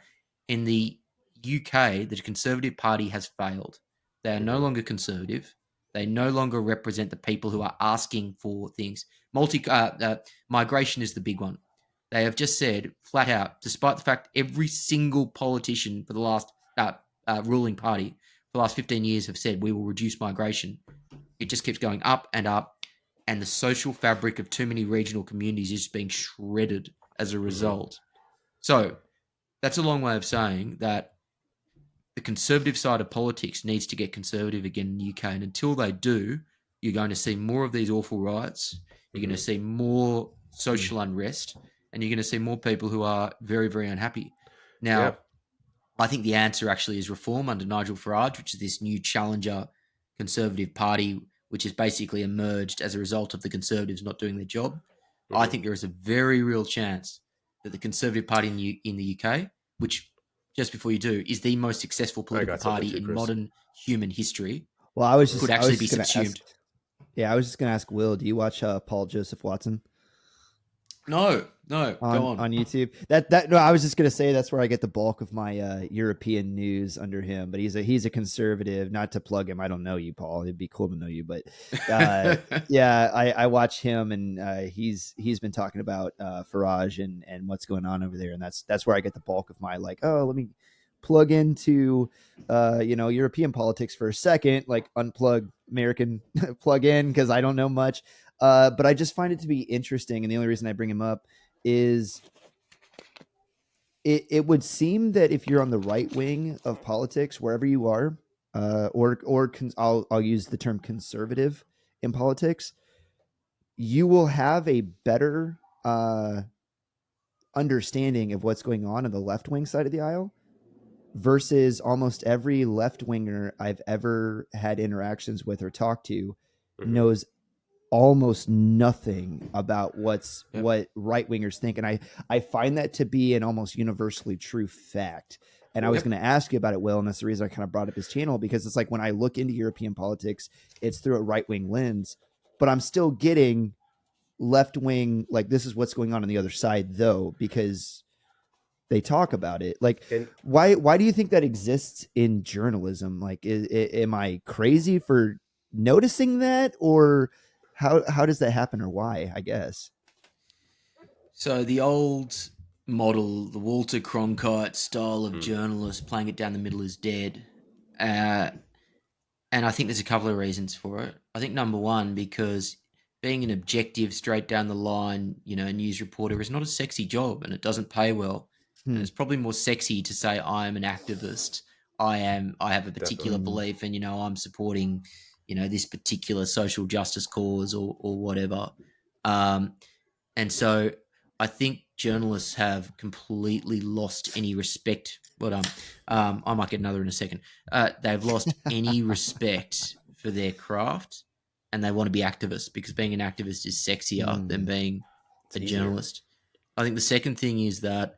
In the UK, the Conservative Party has failed. They are no longer conservative. They no longer represent the people who are asking for things. Migration is the big one. They have just said flat out, despite the fact every single politician for the last ruling party for the last 15 years have said we will reduce migration. It just keeps going up, and the social fabric of too many regional communities is being shredded as a result. So that's a long way of saying that the conservative side of politics needs to get conservative again in the UK. And until they do, you're going to see more of these awful riots. You're going to see more social unrest, and you're going to see more people who are very, very unhappy. Now, I think the answer actually is reform under Nigel Farage, which is this new challenger Conservative Party, which has basically emerged as a result of the Conservatives not doing their job. I think there is a very real chance that the Conservative Party in the UK, which, just before you do, is the most successful political party in modern human history, could actually be subsumed. I was just going to ask Will, do you watch Paul Joseph Watson? No, go on YouTube. No, I was just gonna say that's where I get the bulk of my European news under him. But he's a conservative. Not to plug him, I don't know you, Paul. It'd be cool to know you, but I watch him, and he's been talking about Farage and what's going on over there, and that's where I get the bulk of my let me plug into European politics for a second, unplug American plug in because I don't know much. But I just find it to be interesting, and the only reason I bring him up is it would seem that if you're on the right wing of politics, wherever you are, I'll use the term conservative in politics, you will have a better understanding of what's going on the left wing side of the aisle versus almost every left winger I've ever had interactions with or talked to knows almost nothing about what right wingers think. And I find that to be an almost universally true fact. And I was going to ask you about it, Will, and that's the reason I kind of brought up his channel, because it's like when I look into European politics, it's through a right wing lens, but I'm still getting left wing, this is what's going on the other side though, because they talk about it. Why do you think that exists in journalism? Am I crazy for noticing that, or how does that happen, or why, I guess? So the old model, the Walter Cronkite style of journalist playing it down the middle, is dead. And I think there's a couple of reasons for it. I think number one, because being an objective, straight down the line, news reporter is not a sexy job, and it doesn't pay well. And it's probably more sexy to say I am an activist. I have a particular belief, and I'm supporting this particular social justice cause or whatever. And so I think journalists have completely lost any respect. But I might get another in a second. They've lost any respect for their craft, and they want to be activists because being an activist is sexier than being a journalist. I think the second thing is that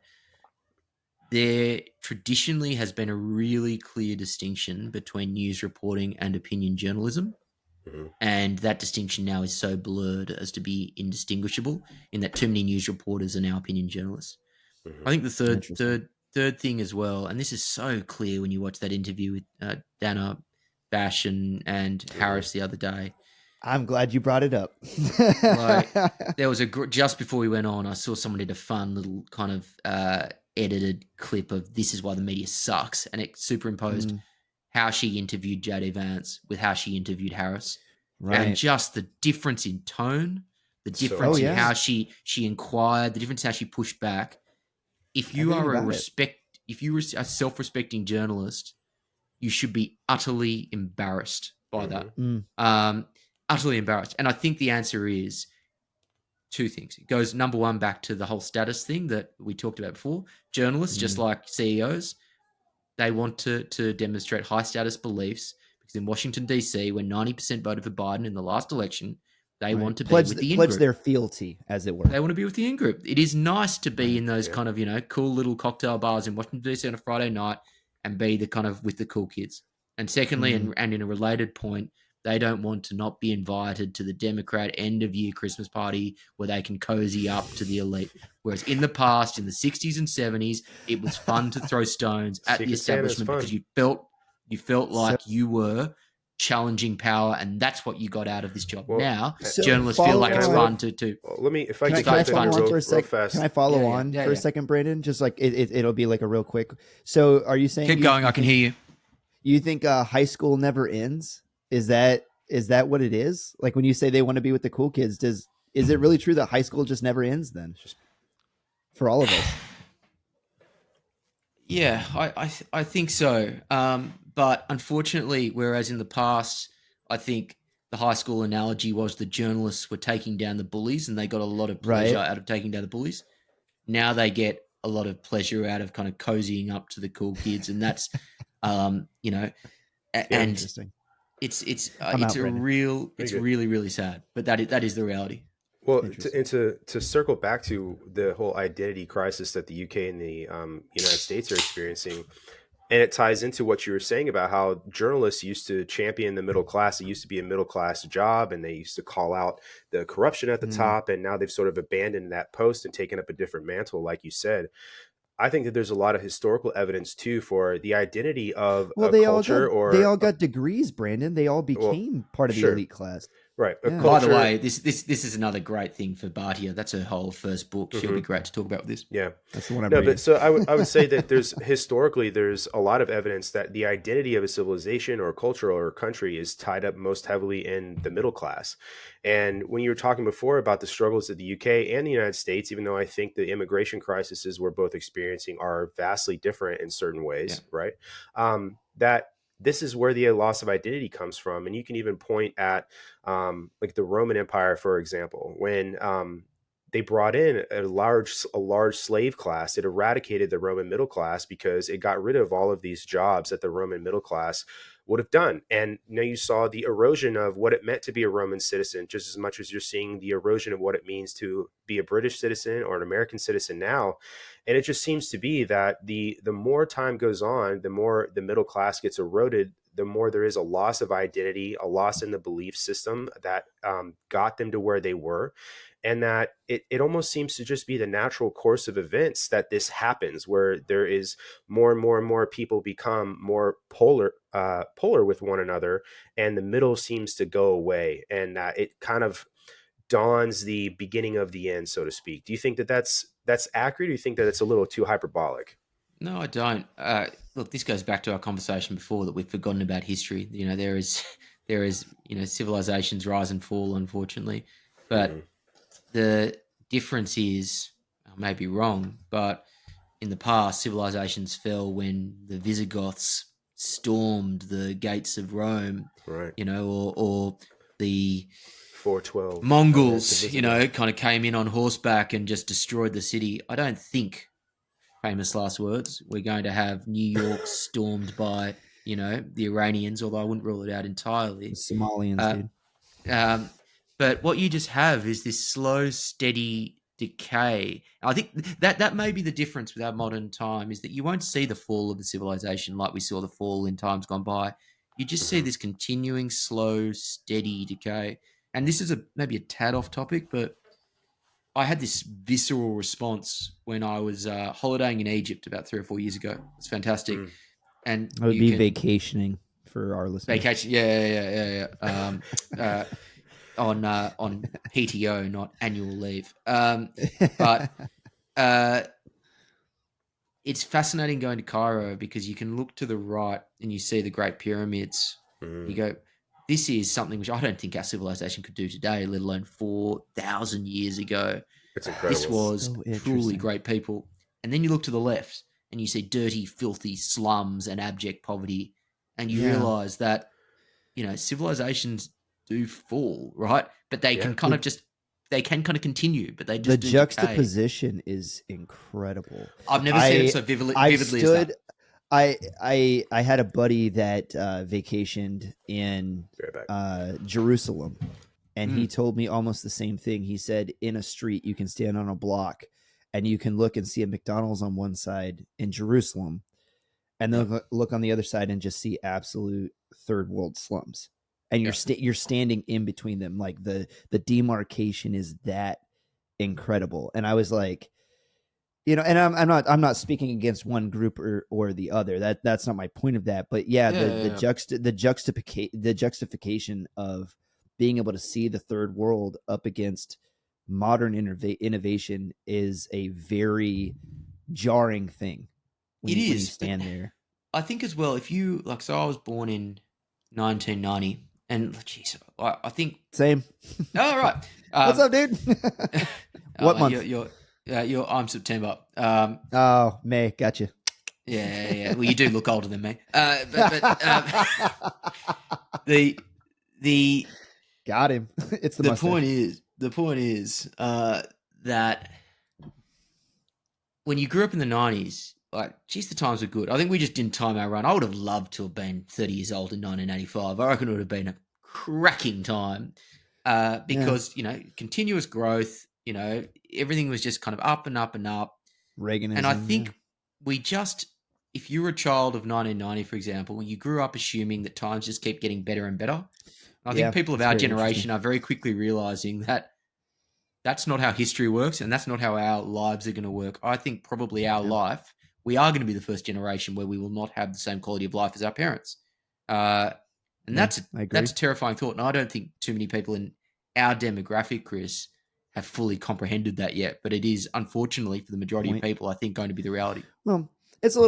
there traditionally has been a really clear distinction between news reporting and opinion journalism. And that distinction now is so blurred as to be indistinguishable, in that too many news reporters are now opinion journalists. I think the third thing as well, and this is so clear when you watch that interview with Dana Bash and Harris the other day. I'm glad you brought it up. There was just before we went on, I saw someone did a fun little kind of edited clip of "This is why the media sucks," and it superimposed how she interviewed J.D. Vance with how she interviewed Harris, and just the difference in tone, the difference in how she inquired, the difference in how she pushed back. If you are a self-respecting journalist, you should be utterly embarrassed by that. Utterly embarrassed. And I think the answer is two things. It goes, number one, back to the whole status thing that we talked about before. Journalists, just like CEOs, they want to demonstrate high status beliefs, because in Washington, D.C., when 90% voted for Biden in the last election, they want to be with the in-group. Pledge their fealty, as it were. They want to be with the in-group. It is nice to be in those kind of, cool little cocktail bars in Washington, D.C. on a Friday night and be the kind of with the cool kids. And secondly, and in a related point, They don't want to not be invited to the Democrat end of year Christmas party where they can cozy up to the elite. Whereas in the past, in the 60s and 70s, it was fun to throw stones at the establishment because you felt like you were challenging power, and that's what you got out of this job. Well, now, so journalists feel like it's fun to. Let me, if I can can I follow on for a second? fast. Can I follow on for a second, Brandon? Just like it'll be like a real quick. So, are you saying keep going? I can hear you. You think high school never ends? Is that what it is? Like when you say they want to be with the cool kids, is it really true that high school just never ends then? Just for all of us. Yeah, I think so. But unfortunately, whereas in the past, I think the high school analogy was the journalists were taking down the bullies and they got a lot of pleasure out of taking down the bullies. Now they get a lot of pleasure out of kind of cozying up to the cool kids. And that's, and interesting. It's really, really sad, but that is the reality. Well, to circle back to the whole identity crisis that the UK and the United States are experiencing, and it ties into what you were saying about how journalists used to champion the middle class. It used to be a middle class job, and they used to call out the corruption at the top. And now they've sort of abandoned that post and taken up a different mantle, like you said. I think that there's a lot of historical evidence too for the identity of a culture. They all got degrees, Brandon. They all became part of the elite class. Right. Yeah. By the way, this is another great thing for Bhatia. That's her whole first book. She'll be great to talk about this. Yeah, that's the one I'm reading. But so I would say that there's a lot of evidence that the identity of a civilization or culture or country is tied up most heavily in the middle class. And when you were talking before about the struggles that the UK and the United States, even though I think the immigration crises we're both experiencing are vastly different in certain ways, right? That this is where the loss of identity comes from. And you can even point at like the Roman Empire, for example, when they brought in a large slave class, it eradicated the Roman middle class because it got rid of all of these jobs that the Roman middle class would have done. And now you saw the erosion of what it meant to be a Roman citizen, just as much as you're seeing the erosion of what it means to be a British citizen or an American citizen now. And it just seems to be that the more time goes on, the more the middle class gets eroded, the more there is a loss of identity, a loss in the belief system that got them to where they were. And that it almost seems to just be the natural course of events that this happens, where there is more and more and more people become more polar with one another, and the middle seems to go away, and it kind of dawns the beginning of the end, so to speak. Do you think that that's accurate? Or do you think that it's a little too hyperbolic? No, I don't. Look, this goes back to our conversation before that we've forgotten about history. You know, there is civilizations rise and fall, unfortunately, but the difference is, I may be wrong, but in the past, civilizations fell when the Visigoths stormed the gates of Rome, right? Or the 412 Mongols, kind of came in on horseback and just destroyed the city. I don't think, famous last words, we're going to have New York stormed by, the Iranians, although I wouldn't rule it out entirely. The Somalians, dude. But what you just have is this slow, steady decay. I think that may be the difference with our modern time, is that you won't see the fall of the civilization like we saw the fall in times gone by. You just see this continuing, slow, steady decay. And this is maybe a tad off topic, but I had this visceral response when I was holidaying in Egypt about 3 or 4 years ago. It's fantastic. And I would be vacationing for our listeners. Vacation, yeah. On PTO, not annual leave. But it's fascinating going to Cairo because you can look to the right and you see the Great Pyramids. You go, this is something which I don't think our civilization could do today, let alone 4,000 years ago. It's incredible. This was truly great people. And then you look to the left and you see dirty, filthy slums and abject poverty. And you realize that, civilizations do fall, right? But they can kind of continue, but they just the juxtaposition is incredible. I've never seen it so vividly as that. I had a buddy that vacationed in Jerusalem, and he told me almost the same thing. He said, in a street, you can stand on a block and you can look and see a McDonald's on one side in Jerusalem, and then look on the other side and just see absolute third world slums. and you're standing in between them. Like the demarcation is that incredible. And I was like, you know, and I'm not speaking against one group or the other. That's not my point of that. But the juxtaposition of being able to see the third world up against modern innovation is a very jarring thing. When you stand there. I think as well, if you like, so I was born in 1990, and geez, I think same. Oh, right. What's up, dude? What month? You're I'm September. Oh, May. Gotcha. Yeah. Well, you do look older than me. The got him. It's the mustache. The point is that when you grew up in the 90s, like, geez, the times were good. I think we just didn't time our run. I would have loved to have been 30 years old in 1985. I reckon it would have been a cracking time because, you know, continuous growth, you know, everything was just kind of up and up and up. Reaganism. And I think we just, if you're a child of 1990, for example, you grew up assuming that times just keep getting better and better. I think people of our generation are very quickly realizing that that's not how history works and that's not how our lives are going to work. I think probably our life, we are going to be the first generation where we will not have the same quality of life as our parents. And that's a terrifying thought. And I don't think too many people in our demographic, Chris, have fully comprehended that yet. But it is, unfortunately, for the majority of people, I think, going to be the reality. Well,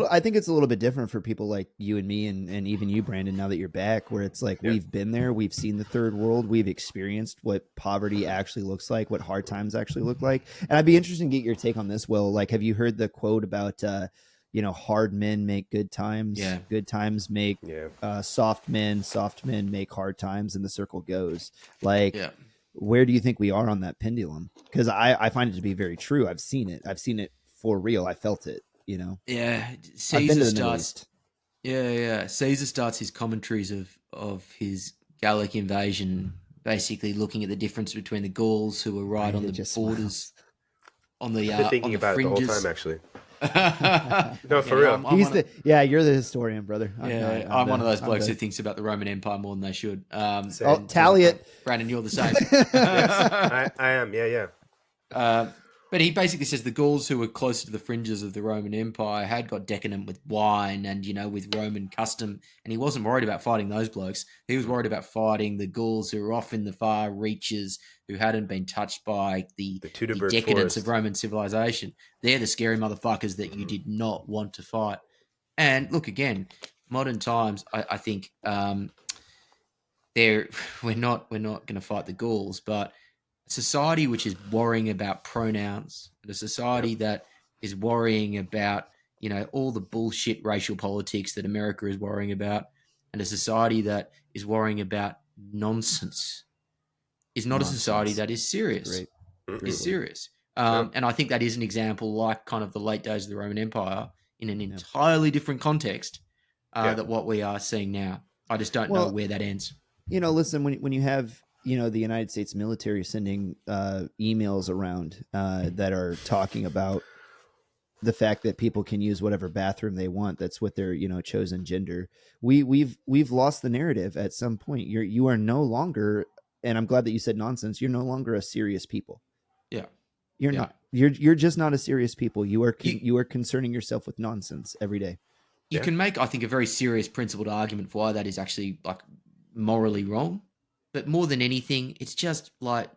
I think it's a little bit different for people like you and me and even you, Brandon, now that you're back, where it's like we've been there, we've seen the third world, we've experienced what poverty actually looks like, what hard times actually look like. And I'd be interested to get your take on this, Will. Like, have you heard the quote about, hard men make good times, good times make soft men make hard times, and the circle goes. Like, where do you think we are on that pendulum? Because I find it to be very true. I've seen it for real. I felt it. You know, Caesar starts. Caesar starts his commentaries of his Gallic invasion, basically looking at the difference between the Gauls who were right on the borders, on the thinking on the about fringes. it the whole time, actually. No, for real. You're the historian, brother. I'm one of those blokes who thinks about the Roman Empire more than they should. Tally it, Brandon. You're the same. Yes, I am. Yeah. But he basically says the Gauls who were closer to the fringes of the Roman Empire had got decadent with wine and, with Roman custom. And he wasn't worried about fighting those blokes. He was worried about fighting the Gauls who were off in the far reaches, who hadn't been touched by the decadence of Roman civilization. They're the scary motherfuckers that you did not want to fight. And look, again, modern times, I think we're not going to fight the Gauls, but a society which is worrying about pronouns, and a society that is worrying about, all the bullshit racial politics that America is worrying about, and a society that is worrying about nonsense is not a society that is serious. Is serious. And I think that is an example like kind of the late days of the Roman Empire in an entirely different context that what we are seeing now. I just don't know where that ends. Listen, when you have the United States military sending emails around that are talking about the fact that people can use whatever bathroom they want, that's what their chosen gender. We've lost the narrative at some point. You are no longer, and I'm glad that you said nonsense. You're no longer a serious people. Yeah, you're not. You're just not a serious people. You are concerning yourself with nonsense every day. You can make, I think, a very serious principled argument for why that is actually like morally wrong. But more than anything, it's just like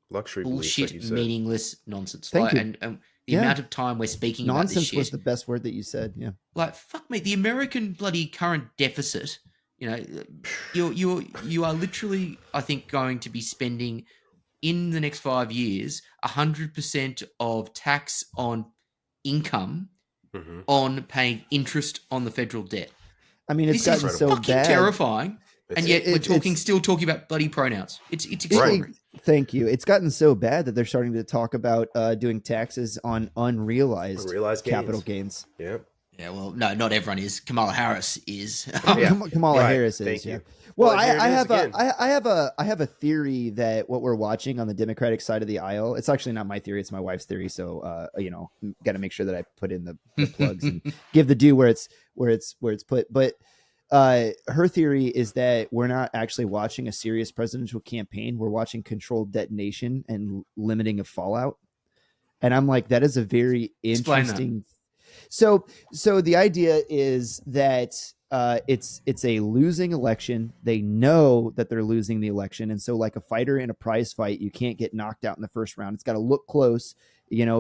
luxury bullshit, beliefs, meaningless nonsense. Thank you. And the amount of time we're speaking about this shit. Nonsense was the best word that you said. Yeah. Like, fuck me, the American bloody current deficit. You are literally, I think, going to be spending in the next 5 years 100% of tax on income on paying interest on the federal debt. I mean, it's gotten so fucking bad. Terrifying. And yet we're still talking about bloody pronouns. It's extraordinary. Thank you. It's gotten so bad that they're starting to talk about doing taxes on unrealized capital gains. Yeah. Yeah. Well, no, not everyone is. Kamala Harris is. Kamala Harris is. Thank you. Well, I have a theory that what we're watching on the Democratic side of the aisle, it's actually not my theory, it's my wife's theory. So got to make sure that I put in the plugs and give the due where it's put. But her theory is that we're not actually watching a serious presidential campaign. We're watching controlled detonation and limiting of fallout. And I'm like, that is a very interesting. So the idea is that it's a losing election. They know that they're losing the election, and so like a fighter in a prize fight, you can't get knocked out in the first round. It's got to look close,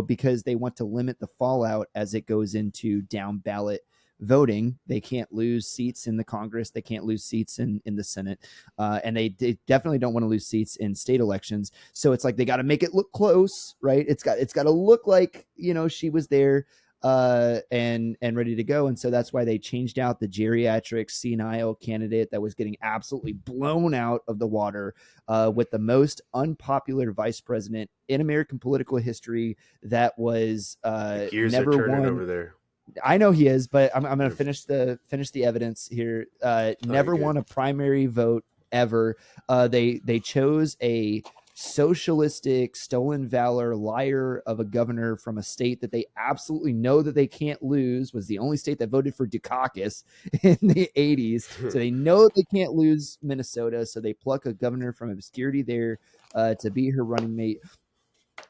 because they want to limit the fallout as it goes into down ballot voting. They can't lose seats in the Congress. They can't lose seats in the Senate. And they definitely don't want to lose seats in state elections. So it's like they got to make it look close, right? It's got to look like, she was there and ready to go. And so that's why they changed out the geriatric senile candidate that was getting absolutely blown out of the water with the most unpopular vice president in American political history that was never won over there. I know he is, but I'm going to finish the evidence here. Never won a primary vote ever. They chose a socialistic, stolen valor liar of a governor from a state that they absolutely know that they can't lose. Was the only state that voted for Dukakis in the 80s. So they know they can't lose Minnesota. So they pluck a governor from obscurity there to be her running mate.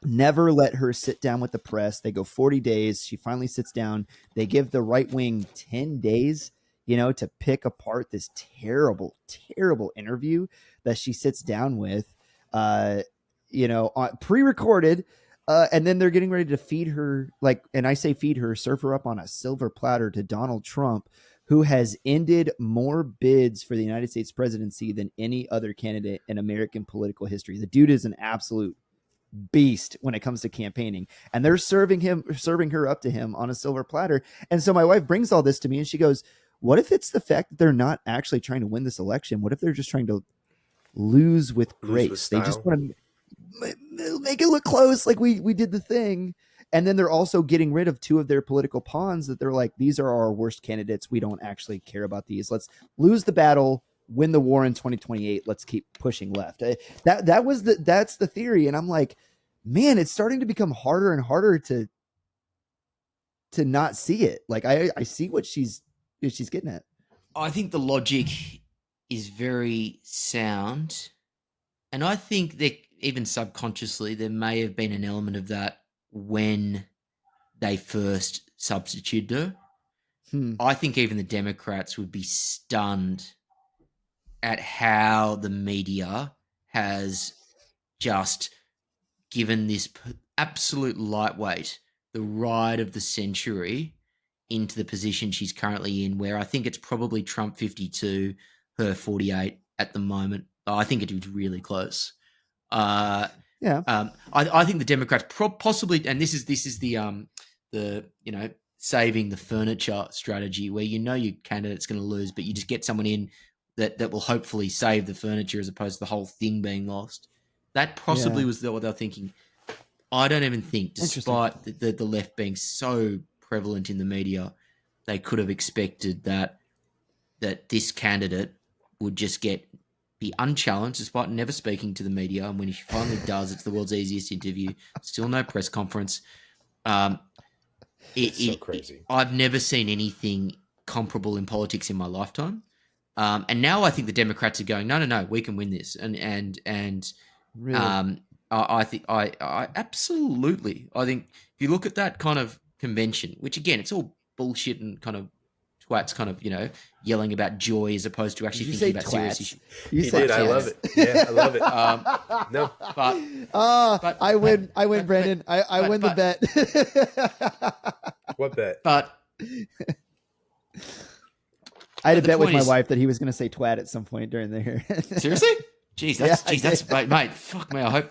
Never let her sit down with the press. They go 40 days. She finally sits down. They give the right wing 10 days, to pick apart this terrible, terrible interview that she sits down with, pre-recorded. And then they're getting ready to feed her, and I say feed her, serve her up on a silver platter to Donald Trump, who has ended more bids for the United States presidency than any other candidate in American political history. The dude is an absolute beast when it comes to campaigning, and they're serving her up to him on a silver platter. And so my wife brings all this to me and she goes, what if it's the fact that they're not actually trying to win this election? What if they're just trying to lose with grace? They just want to make it look close, like we did the thing. And then they're also getting rid of two of their political pawns that they're like, these are our worst candidates. We don't actually care about these. Let's lose the battle, win the war in 2028. Let's keep pushing left. That's the theory. And I'm like, man, it's starting to become harder and harder to not see it. Like I see what she's getting at. I think the logic is very sound. And I think that even subconsciously, there may have been an element of that when they first substituted her. I think even the Democrats would be stunned at how the media has just given this absolute lightweight the ride of the century into the position she's currently in, where I think it's probably Trump 52, her 48 at the moment. I think it was really close. I think the Democrats possibly, and this is the saving the furniture strategy, where your candidate's going to lose, but you just get someone in that will hopefully save the furniture as opposed to the whole thing being lost. That possibly was what they were thinking. I don't even think, despite the left being so prevalent in the media, they could have expected that this candidate would just be unchallenged, despite never speaking to the media. And when he finally does, it's the world's easiest interview. Still no press conference. It's so crazy. I've never seen anything comparable in politics in my lifetime. And now I think the Democrats are going, no, we can win this. And really? I think I absolutely. I think if you look at that kind of convention, which again, it's all bullshit and kind of twats, kind of yelling about joy as opposed to actually thinking about serious issues. You did. I love it. Yeah, I love it. No, but I win, Brandon. I win the bet. What bet? But I had a bet with my wife that he was going to say twat at some point during there. Seriously? Jeez, that's mate. Fuck me. I hope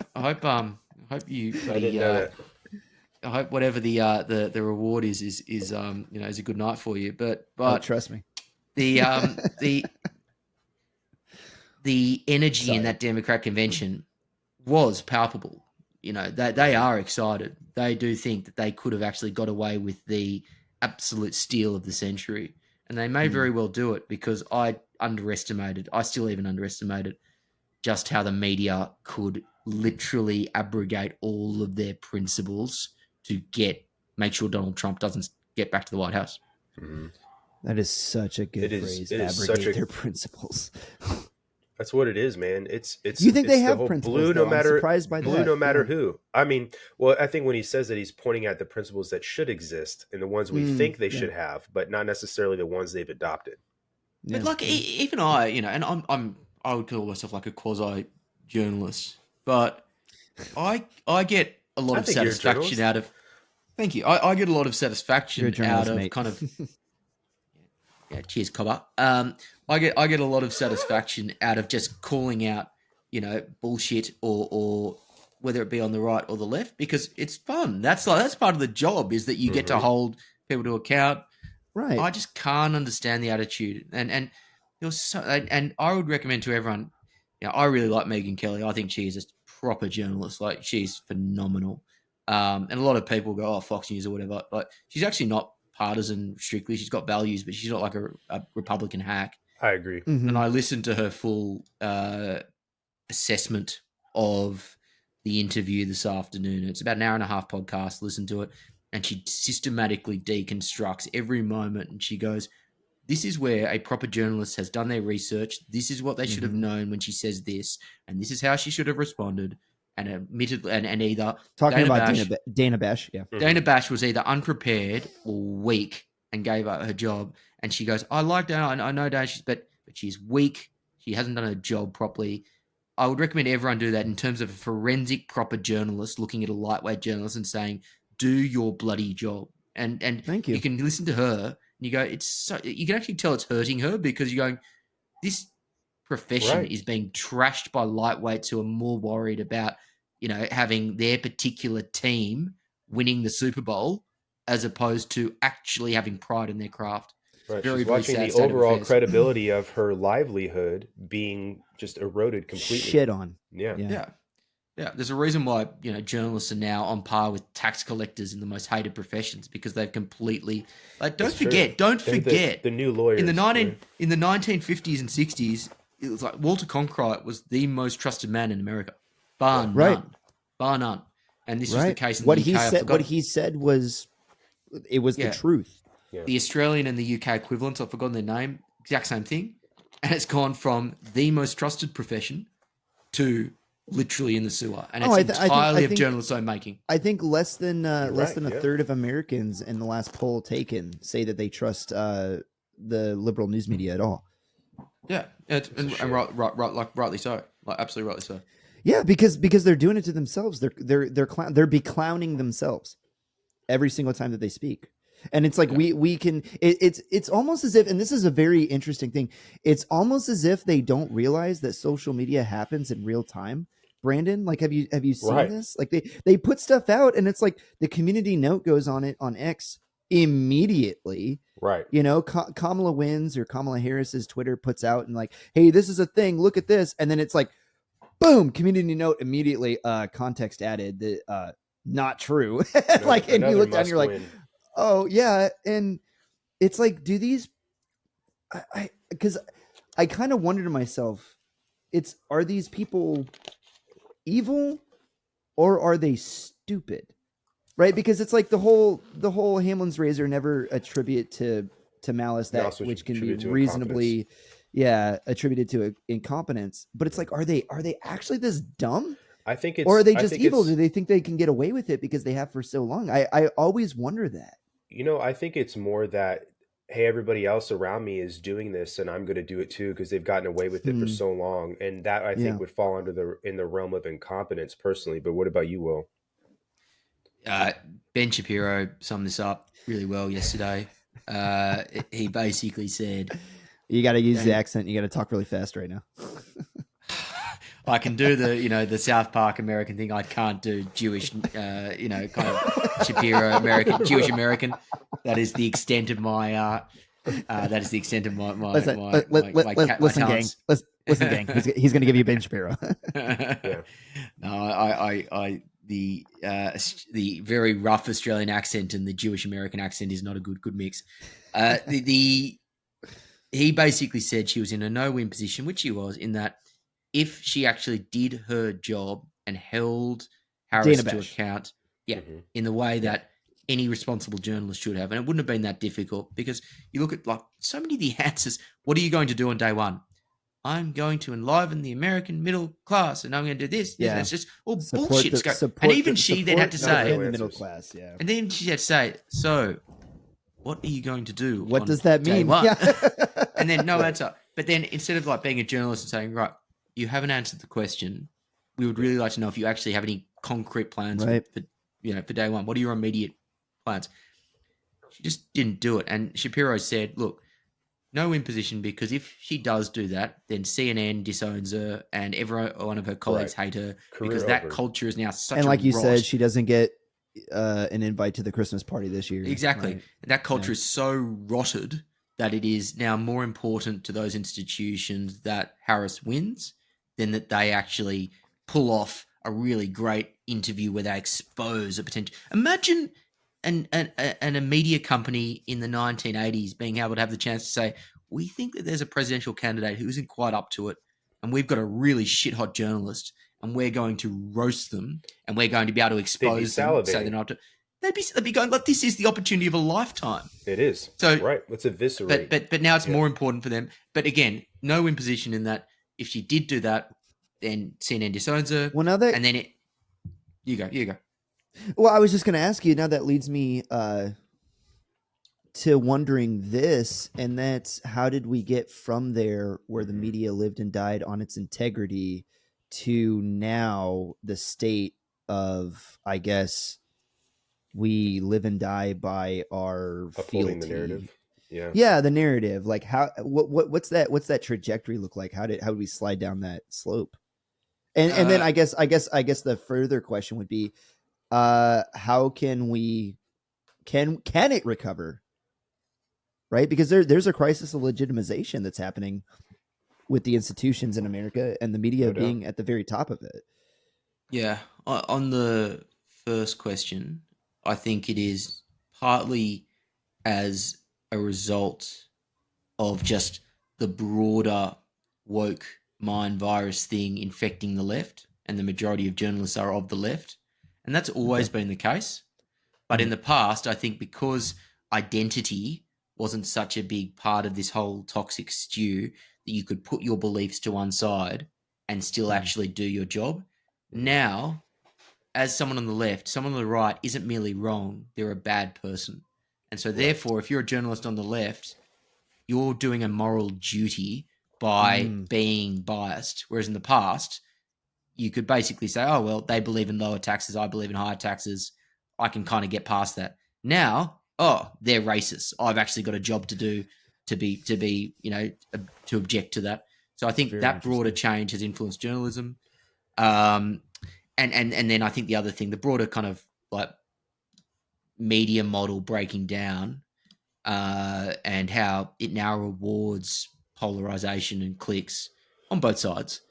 you. I didn't know that. I hope whatever the reward is a good night for you. But trust me, the energy in that Democrat convention was palpable. They are excited. They do think that they could have actually got away with the absolute steal of the century, and they may very well do it, because I still even underestimated just how the media could literally abrogate all of their principles to make sure Donald Trump doesn't get back to the White House. Mm-hmm. That is such a good phrase. Abrogate their principles. That's what it is, man. It's you think it's they the have whole principles? Blue, no I'm matter surprised by blue, that. no matter who. I mean, well, I think when he says that, he's pointing at the principles that should exist and the ones we think they should have, but not necessarily the ones they've adopted. Yeah. But like even I, and I would call myself like a quasi journalist, but I get a lot of satisfaction out of. Thank you. I get a lot of satisfaction out of kind of. Yeah, cheers, Cobber. I get a lot of satisfaction out of just calling out, bullshit or whether it be on the right or the left, because it's fun. That's part of the job, is that you get to hold people to account. Right. I just can't understand the attitude, and there was so, and I would recommend to everyone. I really like Megyn Kelly. I think she is a proper journalist. Like, she's phenomenal. And a lot of people go, "Oh, Fox News or whatever." Like, she's actually not partisan strictly. She's got values, but she's not like a Republican hack. I agree. Mm-hmm. And I listened to her full assessment of the interview this afternoon. It's about an hour and a half podcast. Listen to it. And she systematically deconstructs every moment. And she goes, this is where a proper journalist has done their research. This is what they should have known when she says this. And this is how she should have responded. And admitted, and either talking about Dana Bash, yeah. Dana Bash was either unprepared or weak and gave up her job. And she goes, I like Dana. I know Dana, but she's weak. She hasn't done her job properly. I would recommend everyone do that in terms of a forensic proper journalist looking at a lightweight journalist and saying, do your bloody job. And thank you. You can listen to her and you go, you can actually tell it's hurting her, because you're going, this profession is being trashed by lightweights who are more worried about, having their particular team winning the Super Bowl as opposed to actually having pride in their craft. Right. She's watching the overall credibility of her livelihood being just eroded completely. Shit on. Yeah. There's a reason why, journalists are now on par with tax collectors in the most hated professions, because they've completely, like, don't forget the new lawyers in the 1950s and 60s. It was like Walter Cronkite was the most trusted man in America, bar none. And this was the case in the UK. What he said was, it was the truth. Yeah. The Australian and the UK equivalents, I've forgotten their name, exact same thing. And it's gone from the most trusted profession to literally in the sewer. And it's entirely of journalists' own making. I think less than a third of Americans in the last poll taken say that they trust the liberal news media at all. Yeah, and rightly so, like absolutely rightly so. Yeah, because they're doing it to themselves. They're beclowning themselves every single time that they speak. And it's like we can it's almost as if, and this is a very interesting thing, it's almost as if they don't realize that social media happens in real time. Brandon, like, have you seen this? Like, they put stuff out and it's like the community note goes on it on X immediately. Right. Kamala wins, or Kamala Harris's Twitter puts out and like, hey, this is a thing, look at this. And then it's like, boom, community note immediately, context added, that not true. Like, and you look down and you're like, oh yeah. And it's like, do these, because I kind of wonder to myself, are these people evil or are they stupid? Right? Because it's like the whole Hamlin's razor never attribute to malice, that which can be reasonably attributed to incompetence. But it's like, are they actually this dumb? I think or are they just evil? Do they think they can get away with it because they have for so long? I always wonder that. I think it's more that, hey, everybody else around me is doing this and I'm going to do it too, because they've gotten away with it for so long. And that, I think, would fall under in the realm of incompetence personally. But what about you, Will? Ben Shapiro summed this up really well yesterday. He basically said, you got to use the accent. You got to talk really fast right now. I can do the South Park American thing. I can't do Jewish, kind of Shapiro American, Jewish American. That is the extent of my. That is the extent of my listen, gang. Listen, gang. He's going to give you Ben Shapiro. No, the very rough Australian accent and the Jewish American accent is not a good mix. He basically said she was in a no-win position, which she was, in that if she actually did her job and held Harris to account, in the way that any responsible journalist should have. And it wouldn't have been that difficult, because you look at like so many of the answers. What are you going to do on day one? I'm going to enliven the American middle class, and I'm going to do this. Yeah. It's just all bullshit. She then had to say, the middle class, yeah. And then she had to say, so what are you going to do? What does that mean? Yeah. And then no answer. But then instead of like being a journalist and saying, right, you haven't answered the question, we would really like to know if you actually have any concrete plans for day one. What are your immediate plans? She just didn't do it. And Shapiro said, look, no imposition, because if she does do that, then CNN disowns her and every one of her colleagues hate her, because that culture is now such and a like you rot. said, she doesn't get an invite to the Christmas party this year. Exactly. Right? That culture is so rotted that it is now more important to those institutions that Harris wins than that they actually pull off a really great interview where they expose a potential. Imagine a media company in the 1980s being able to have the chance to say, we think that there's a presidential candidate who isn't quite up to it, and we've got a really shit hot journalist, and we're going to roast them, and we're going to be able to expose them, so they're not up to. They'd be going like, this is the opportunity of a lifetime. It is. So right. Let's eviscerate. But now it's more important for them. But again, no imposition in that. If she did do that, then CNN disowns her. Well, now that you go. Well, I was just going to ask you. Now that leads me to wondering this, and that's how did we get from there, where the media lived and died on its integrity, to now the state of, I guess, we live and die by our upholding the narrative. Yeah, the narrative. Like how what's that trajectory look like? How did we slide down that slope? And then I guess the further question would be, how can it recover? Right? Because there's a crisis of legitimization that's happening with the institutions in America, and the media being at the very top of it. Yeah. On the first question, I think it is partly as a result of just the broader woke mind virus thing infecting the left, and the majority of journalists are of the left. And that's always been the case. But in the past, I think because identity wasn't such a big part of this whole toxic stew, that you could put your beliefs to one side and still actually do your job. Now, as someone on the left, someone on the right isn't merely wrong, they're a bad person. And so therefore, if you're a journalist on the left, you're doing a moral duty by being biased. Whereas in the past, you could basically say, oh, well, they believe in lower taxes, I believe in higher taxes. I can kind of get past that. Now, oh, they're racist. I've actually got a job to do to be, to object to that. So I think that broader change has influenced journalism. And then I think the other thing, the broader kind of like media model breaking down, and how it now rewards polarization and clicks on both sides,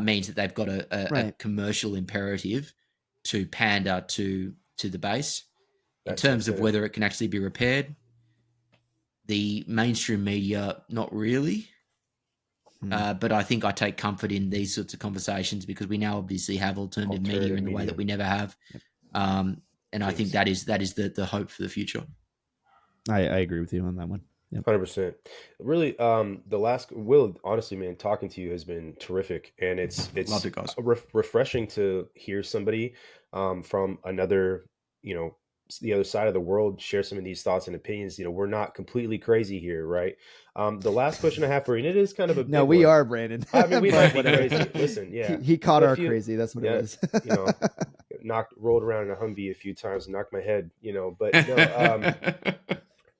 means that they've got a commercial imperative to pander to the base. In terms of whether it can actually be repaired, the mainstream media, not really. But I think I take comfort in these sorts of conversations, because we now obviously have alternative media in the way that we never have. And I think that is the hope for the future. I agree with you on that one. 100%. Really, the last, Will, honestly, man, talking to you has been terrific, and it's Love it, guys. Refreshing to hear somebody from another, the other side of the world share some of these thoughts and opinions. We're not completely crazy here, right? The last question I have for you, and it is kind of a big we one. are, Brandon. I mean, we might be crazy. Listen, yeah, he caught our crazy. That's what it was. Rolled around in a Humvee a few times, and knocked my head, but no.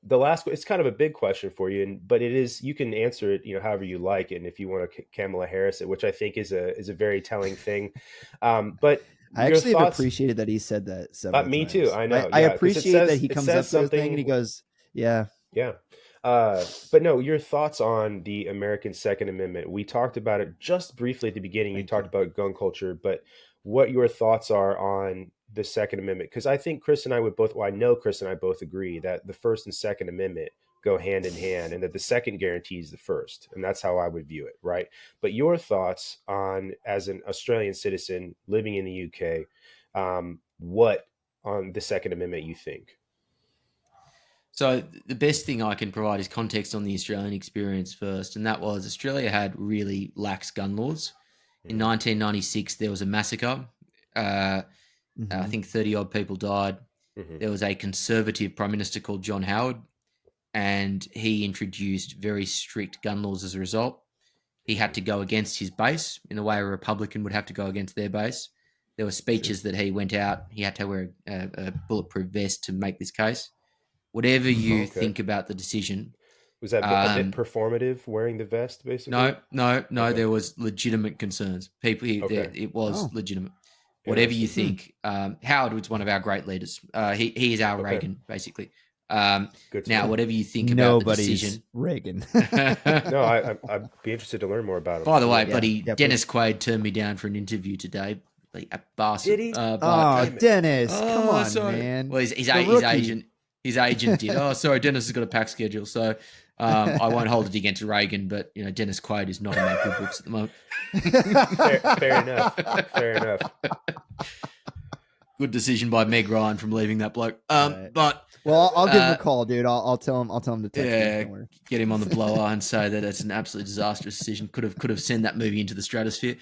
The last, it's kind of a big question for you, but it is, you can answer it, however you like. And if you want to Kamala Harris it, which I think is a very telling thing. But I actually have appreciated that he said that several times. Me too. I know. I appreciate that he comes up to a thing and he goes, yeah. But no, your thoughts on the American Second Amendment. We talked about it just briefly at the beginning. You talked about gun culture, but what your thoughts are on the Second Amendment? Because I think Chris and I would both, well, I know Chris and I both agree that the First and Second Amendment go hand in hand, and that the second guarantees the first. And that's how I would view it, right? But your thoughts on, as an Australian citizen living in the UK, what on the Second Amendment you think? So the best thing I can provide is context on the Australian experience first, and that was Australia had really lax gun laws. In 1996, there was a massacre. I think 30 odd people died. There was a conservative prime minister called John Howard, and he introduced very strict gun laws as a result. He had to go against his base in the way a Republican would have to go against their base. There were speeches that he went out. He had to wear a bulletproof vest to make this case. Whatever you think about the decision. Was that a bit performative, wearing the vest, basically? No. Okay. There was legitimate concerns. It was legitimate. Whatever you think. Howard was one of our great leaders. He is our Reagan, basically. Now, whatever you think about the decision, Reagan. No, I'd be interested to learn more about him. By the way, Dennis Quaid turned me down for an interview today. A bastard. Did he? Dennis, come on, man. Well, his agent did. Oh, sorry, Dennis has got a packed schedule, so I won't hold it against Reagan. But Dennis Quaid is not in my good books at the moment. Fair enough. Good decision by Meg Ryan from leaving that bloke. But I'll give him a call, dude. I'll tell him to text me. Get him on the blower and say that it's an absolutely disastrous decision. Could have sent that movie into the stratosphere.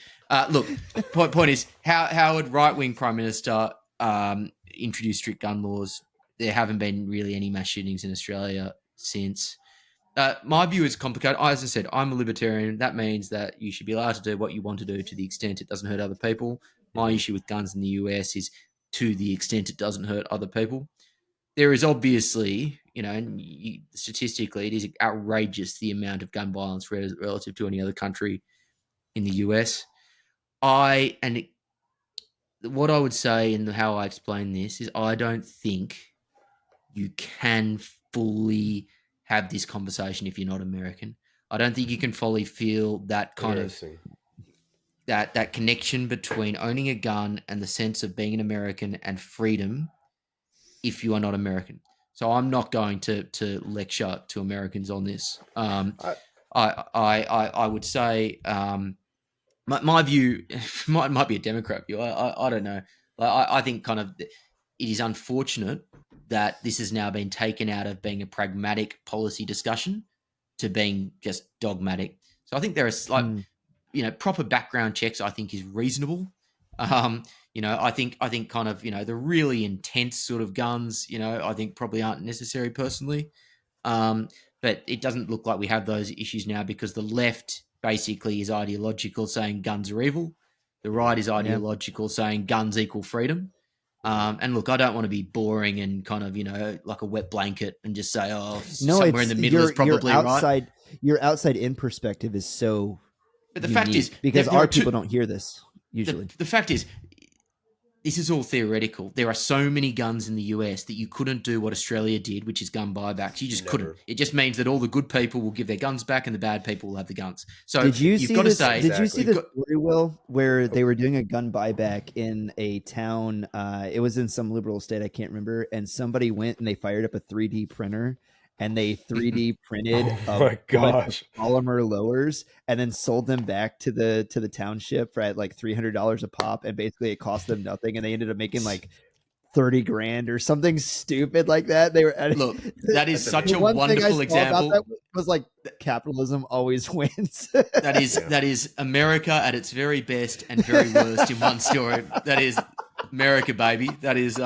Look, point is, Howard, right-wing prime minister, introduced strict gun laws. There haven't been really any mass shootings in Australia since. My view is complicated. As I said, I'm a libertarian. That means that you should be allowed to do what you want to do to the extent it doesn't hurt other people. My issue with guns in the US is to the extent it doesn't hurt other people. There is obviously, statistically, it is outrageous the amount of gun violence relative to any other country in the US. What I would say and how I explain this is I don't think you can fully have this conversation if you're not American. I don't think you can fully feel that kind of that connection between owning a gun and the sense of being an American and freedom if you are not American. So I'm not going to lecture to Americans on this. I would say my view might be a Democrat view. I don't know. I think kind of it is unfortunate that this has now been taken out of being a pragmatic policy discussion to being just dogmatic. So I think there are proper background checks. I think is reasonable. I think kind of the really intense sort of guns. I think probably aren't necessary personally. But it doesn't look like we have those issues now because the left basically is ideological, saying guns are evil. The right is ideological, saying guns equal freedom. And look, I don't want to be boring and kind of, like a wet blanket and just say, somewhere in the middle is probably right. Your outside in perspective is so But the fact is, because our people don't hear this usually. The fact is, this is all theoretical. There are so many guns in the US that you couldn't do what Australia did, which is gun buybacks. You just couldn't. It just means that all the good people will give their guns back and the bad people will have the guns. So did you see the story, Will, where they were doing a gun buyback in a town? It was in some liberal state, I can't remember. And somebody went and they fired up a 3D printer and they 3D printed polymer lowers and then sold them back to the township for at like $300 a pop, and basically it cost them nothing, and they ended up making like 30 grand or something stupid like that. They were that is such a wonderful example. That was like capitalism always wins. That is America at its very best and very worst in one story. That is America, baby. That is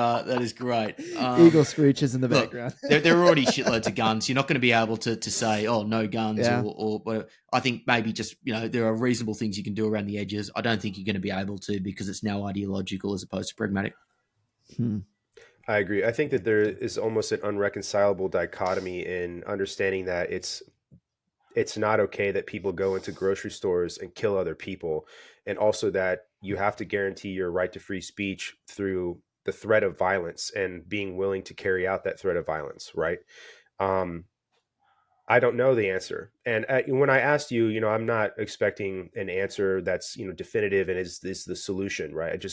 great. Eagle screeches in the background. There are already shitloads of guns. You're not going to be able to say, oh, no guns or whatever. I think maybe just, there are reasonable things you can do around the edges. I don't think you're going to be able to because it's now ideological as opposed to pragmatic. I agree. I think that there is almost an unreconcilable dichotomy in understanding that it's not okay that people go into grocery stores and kill other people, and also that you have to guarantee your right to free speech through the threat of violence and being willing to carry out that threat of violence, right? I don't know the answer. And when I asked you, I'm not expecting an answer that's, definitive and is the solution, right?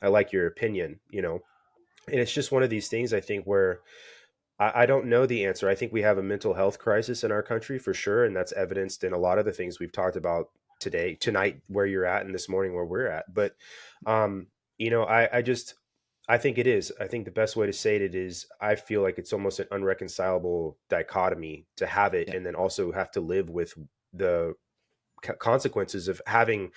I like your opinion, and it's just one of these things, I think, where I don't know the answer. I think we have a mental health crisis in our country for sure. And that's evidenced in a lot of the things we've talked about tonight, where you're at, and this morning where we're at. But, I think it is. I think the best way to say it is I feel like it's almost an unreconcilable dichotomy to have it, Yeah. and then also have to live with the consequences of having,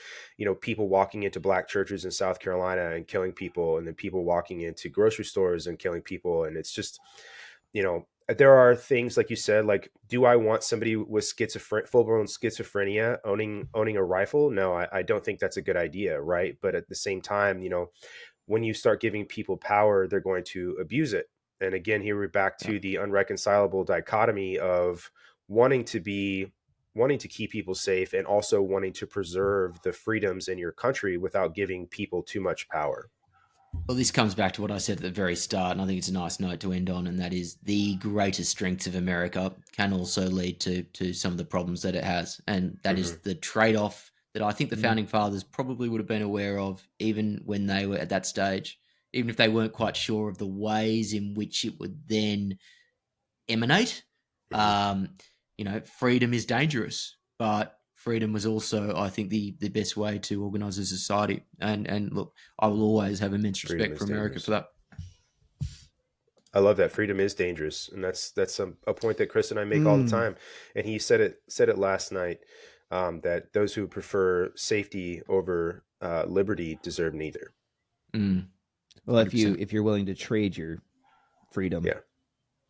people walking into black churches in South Carolina and killing people, and then people walking into grocery stores and killing people. And it's just, there are things like you said, like, do I want somebody with full-blown schizophrenia owning a rifle? No, I don't think that's a good idea, right? But at the same time, when you start giving people power, they're going to abuse it. And again, here we're back to the unreconcilable dichotomy of wanting to keep people safe and also wanting to preserve the freedoms in your country without giving people too much power. Well, this comes back to what I said at the very start, and I think it's a nice note to end on, and that is the greatest strengths of America can also lead to some of the problems that it has. And that is the trade-off that I think the founding fathers probably would have been aware of even when they were at that stage, even if they weren't quite sure of the ways in which it would then emanate. Freedom is dangerous, but freedom was also, I think, the best way to organize a society. And look, I will always have immense respect for America for that. I love that. Freedom is dangerous, and that's a point that Chris and I make all the time. And he said it last night, that those who prefer safety over liberty deserve neither. Well, 100%. if you're willing to trade your freedom,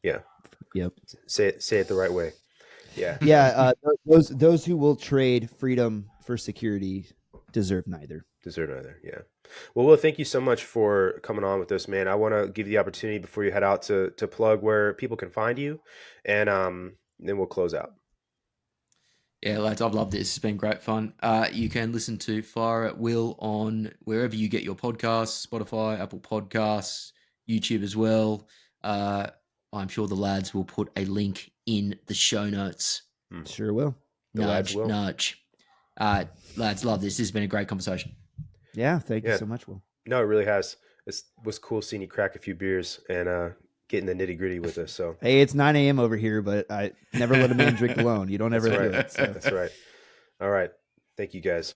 yep, say it the right way. Those who will trade freedom for security deserve neither. Yeah. Well, Will, thank you so much for coming on with us, man. I want to give you the opportunity before you head out to plug where people can find you, and then we'll close out. Yeah, lads, I've loved this. It's been great fun. You can listen to Fire at Will on wherever you get your podcasts, Spotify, Apple Podcasts, YouTube as well. I'm sure the lads will put a link in the show notes. Sure will. Nudge. Lads, love this. This has been a great conversation. Yeah, thank you so much, Will. No, it really has. It was cool seeing you crack a few beers and getting the nitty gritty with us. So hey, it's 9 a.m. over here, but I never let a man drink alone. You don't ever do it. So. That's right. All right. Thank you, guys.